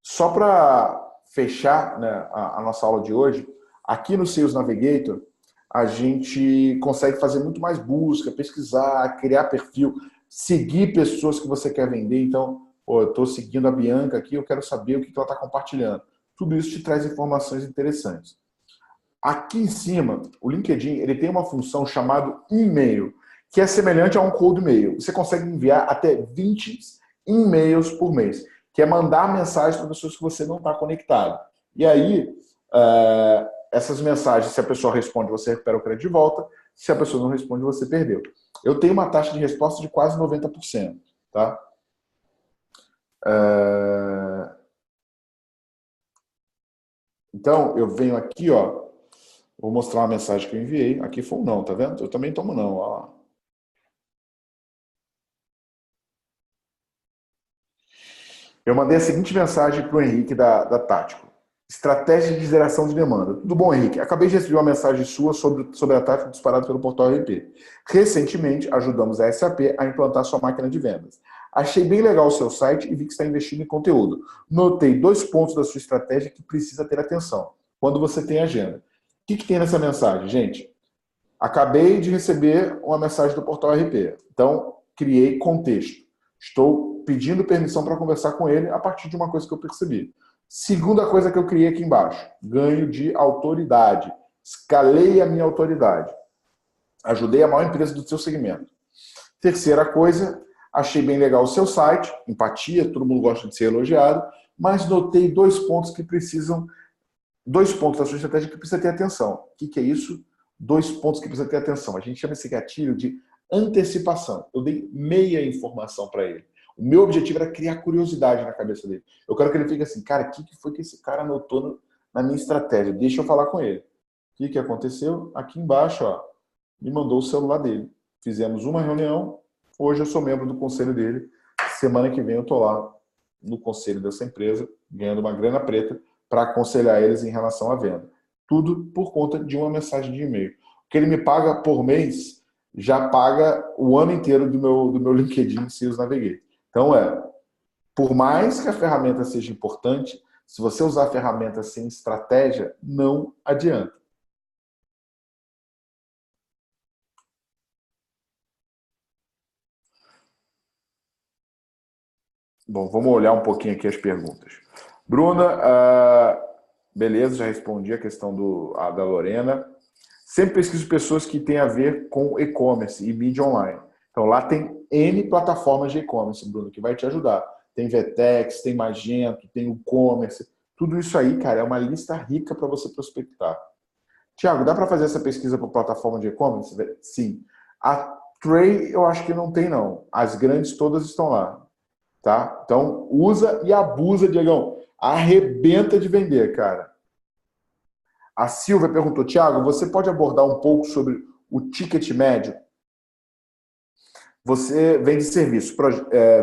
Só para fechar, né, a nossa aula de hoje, aqui no Sales Navigator, a gente consegue fazer muito mais busca, pesquisar, criar perfil, seguir pessoas que você quer vender. Então, eu estou seguindo a Bianca aqui, eu quero saber o que ela está compartilhando. Tudo isso te traz informações interessantes. Aqui em cima, o LinkedIn ele tem uma função chamada e-mail, que é semelhante a um cold e-mail. Você consegue enviar até 20 e-mails por mês, que é mandar mensagens para pessoas que você não está conectado. E aí, essas mensagens, se a pessoa responde, você recupera o crédito de volta. Se a pessoa não responde, você perdeu. Eu tenho uma taxa de resposta de quase 90%. Tá? Então, eu venho aqui, ó, vou mostrar uma mensagem que eu enviei. Aqui foi um não, tá vendo? Eu também tomo não, ó. Eu mandei a seguinte mensagem para o Henrique da Tático. Estratégia de geração de demanda. Tudo bom, Henrique? Acabei de receber uma mensagem sua sobre a Tático disparada pelo portal RP. Recentemente, ajudamos a SAP a implantar sua máquina de vendas. Achei bem legal o seu site e vi que está investindo em conteúdo. Notei 2 pontos da sua estratégia que precisa ter atenção quando você tem agenda. O que tem nessa mensagem, gente? Acabei de receber uma mensagem do portal RP. Então, criei contexto. Estou pedindo permissão para conversar com ele a partir de uma coisa que eu percebi. Segunda coisa que eu criei aqui embaixo. Ganho de autoridade. Escalei a minha autoridade. Ajudei a maior empresa do seu segmento. Terceira coisa, achei bem legal o seu site. Empatia, todo mundo gosta de ser elogiado. Mas notei 2 pontos que precisam... 2 pontos da sua estratégia que precisa ter atenção. O que é isso? 2 pontos que precisa ter atenção. A gente chama esse gatilho de antecipação. Eu dei meia informação para ele. O meu objetivo era criar curiosidade na cabeça dele. Eu quero que ele fique assim, cara, o que foi que esse cara anotou na minha estratégia? Deixa eu falar com ele. O que aconteceu? Aqui embaixo, ó, me mandou o celular dele. Fizemos uma reunião. Hoje eu sou membro do conselho dele. Semana que vem eu estou lá no conselho dessa empresa, ganhando uma grana preta para aconselhar eles em relação à venda. Tudo por conta de uma mensagem de e-mail. O que ele me paga por mês já paga o ano inteiro do meu LinkedIn Sales Navigator. Então, por mais que a ferramenta seja importante, se você usar a ferramenta sem estratégia, não adianta. Bom, vamos olhar um pouquinho aqui as perguntas. Bruna, beleza, já respondi a questão da Lorena. Sempre pesquiso pessoas que têm a ver com e-commerce e mídia online. Então, lá tem N plataformas de e-commerce, Bruno, que vai te ajudar. Tem Vetex, tem Magento, tem o e-commerce. Tudo isso aí, cara, é uma lista rica para você prospectar. Tiago, dá para fazer essa pesquisa por plataforma de e-commerce? Sim. A Tray, eu acho que não tem, não. As grandes todas estão lá. Tá? Então, usa e abusa, Diegão. Arrebenta de vender, cara. A Silvia perguntou, Tiago, você pode abordar um pouco sobre o ticket médio? Você vende serviço,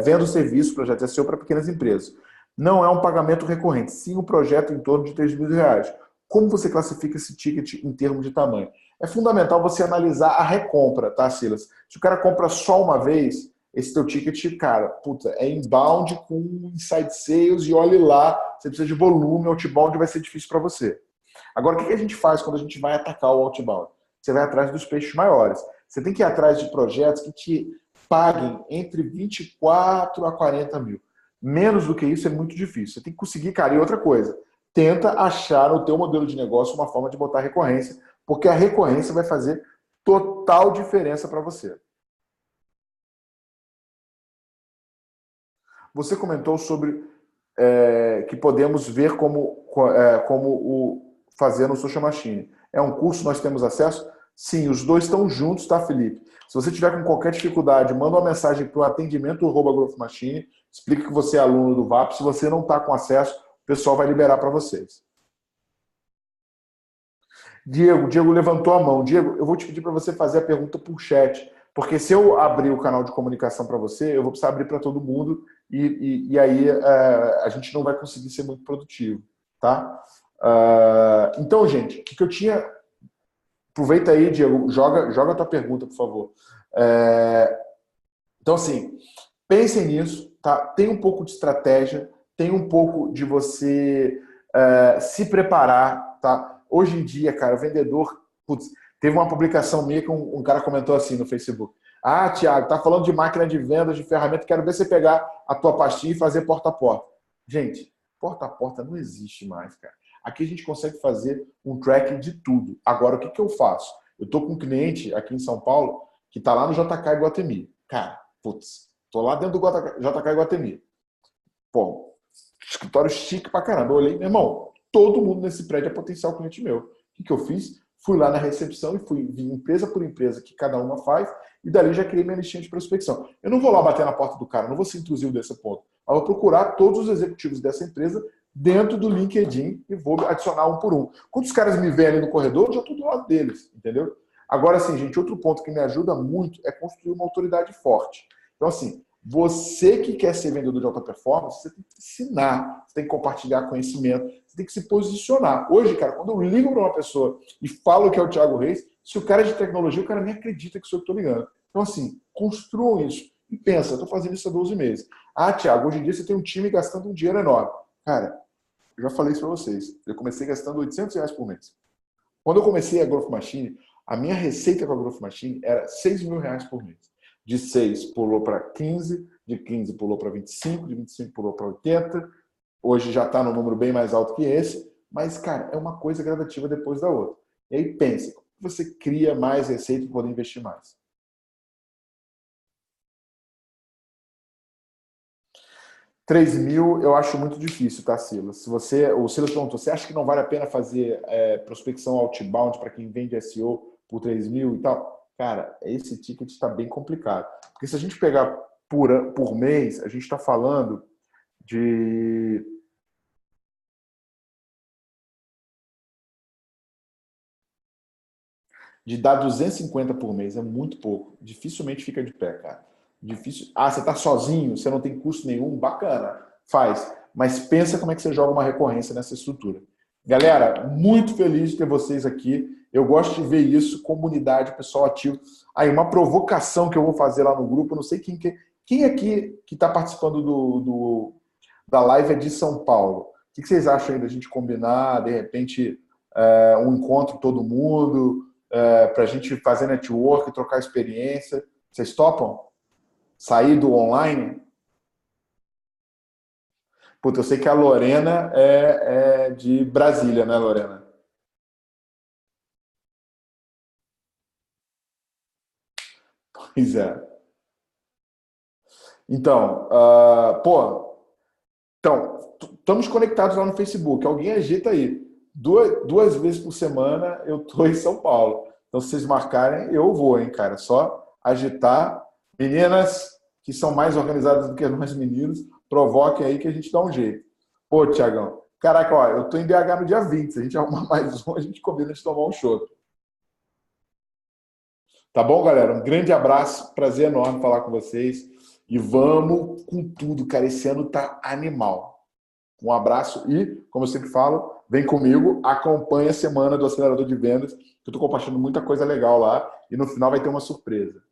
vendo serviço, projeto SEO para pequenas empresas. Não é um pagamento recorrente, sim um projeto em torno de R$ 3.000. Como você classifica esse ticket em termos de tamanho? É fundamental você analisar a recompra, tá, Silas? Se o cara compra só uma vez, esse teu ticket, cara, puta, é inbound com inside sales e olhe lá, você precisa de volume, outbound vai ser difícil para você. Agora, o que a gente faz quando a gente vai atacar o outbound? Você vai atrás dos peixes maiores. Você tem que ir atrás de projetos que te paguem entre 24 a 40 mil. Menos do que isso é muito difícil. Você tem que conseguir, cara. E outra coisa, tenta achar no teu modelo de negócio uma forma de botar recorrência, porque a recorrência vai fazer total diferença para você. Você comentou sobre que podemos ver como fazer no Social Machine. É um curso, nós temos acesso? Sim, os dois estão juntos, tá, Felipe? Se você tiver com qualquer dificuldade, manda uma mensagem para o atendimento@growthmachine, explica que você é aluno do VAP. Se você não está com acesso, o pessoal vai liberar para vocês. Diego levantou a mão. Diego, eu vou te pedir para você fazer a pergunta por chat, porque se eu abrir o canal de comunicação para você, eu vou precisar abrir para todo mundo e aí a gente não vai conseguir ser muito produtivo, tá? Então, gente, o que eu tinha... Aproveita aí, Diego, joga a tua pergunta, por favor. Então, assim, pensem nisso, tá? Tem um pouco de estratégia, tem um pouco de você se preparar, tá? Hoje em dia, cara, o vendedor... Putz, teve uma publicação minha que um cara comentou assim no Facebook. Ah, Thiago, tá falando de máquina de vendas, de ferramenta, quero ver você pegar a tua pastinha e fazer porta a porta. Gente, porta a porta não existe mais, cara. Aqui a gente consegue fazer um tracking de tudo. Agora, o que eu faço? Eu estou com um cliente aqui em São Paulo que está lá no JK Iguatemi. Cara, putz, tô lá dentro do JK Iguatemi. Pô, escritório chique pra caramba. Eu olhei, meu irmão, todo mundo nesse prédio é potencial cliente meu. O que eu fiz? Fui lá na recepção e vi empresa por empresa que cada uma faz e dali já criei minha listinha de prospecção. Eu não vou lá bater na porta do cara, não vou ser intrusivo desse ponto. Eu vou procurar todos os executivos dessa empresa dentro do LinkedIn e vou adicionar um por um. Quando os caras me veem ali no corredor, eu já estou do lado deles, entendeu? Agora, assim, gente, outro ponto que me ajuda muito é construir uma autoridade forte. Então, assim, Você que quer ser vendedor de alta performance, você tem que ensinar, você tem que compartilhar conhecimento, você tem que se posicionar. Hoje, cara, quando eu ligo para uma pessoa e falo que é o Thiago Reis, se o cara é de tecnologia, o cara nem acredita que sou eu que estou ligando. Então, assim, construam isso. E pensa, eu estou fazendo isso há 12 meses. Ah, Thiago, hoje em dia você tem um time gastando um dinheiro enorme. Cara, eu já falei isso para vocês. Eu comecei gastando R$ 800 por mês. Quando eu comecei a Growth Machine, a minha receita com a Growth Machine era R$ 6.000 por mês. De 6 pulou para 15, de 15 pulou para 25, de 25 pulou para 80. Hoje já está no número bem mais alto que esse. Mas, cara, é uma coisa gradativa depois da outra. E aí pensa, como você cria mais receita para poder investir mais? 3.000 eu acho muito difícil, tá, Silas? O Silas perguntou, você acha que não vale a pena fazer prospecção outbound para quem vende SEO por 3.000 e tal? Cara, esse ticket está bem complicado. Porque se a gente pegar por mês, a gente está falando de dar 250 por mês. É muito pouco. Dificilmente fica de pé, cara. Difícil. Ah, você está sozinho, você não tem custo nenhum, bacana, faz. Mas pensa como é que você joga uma recorrência nessa estrutura. Galera, muito feliz de ter vocês aqui. Eu gosto de ver isso, comunidade, pessoal ativo. Aí, uma provocação que eu vou fazer lá no grupo, eu não sei quem aqui que está participando da live é de São Paulo. O que vocês acham aí da gente combinar, de repente, um encontro todo mundo, para a gente fazer network, trocar experiência? Vocês topam? Sair do online? Puta, eu sei que a Lorena é de Brasília, né, Lorena? Pois é. Então, estamos conectados lá no Facebook. Alguém agita aí. Duas vezes por semana eu tô em São Paulo. Então, se vocês marcarem, eu vou, hein, cara. Só agitar. Meninas que são mais organizadas do que nós meninos, provoquem aí que a gente dá um jeito. Pô, Tiagão. Caraca, ó, eu tô em BH no dia 20. Se a gente arrumar mais um, a gente combina de tomar um show. Tá bom, galera? Um grande abraço. Prazer enorme falar com vocês. E vamos com tudo, cara. Esse ano tá animal. Um abraço e, como eu sempre falo, vem comigo, acompanhe a semana do Acelerador de Vendas, que eu estou compartilhando muita coisa legal lá e no final vai ter uma surpresa.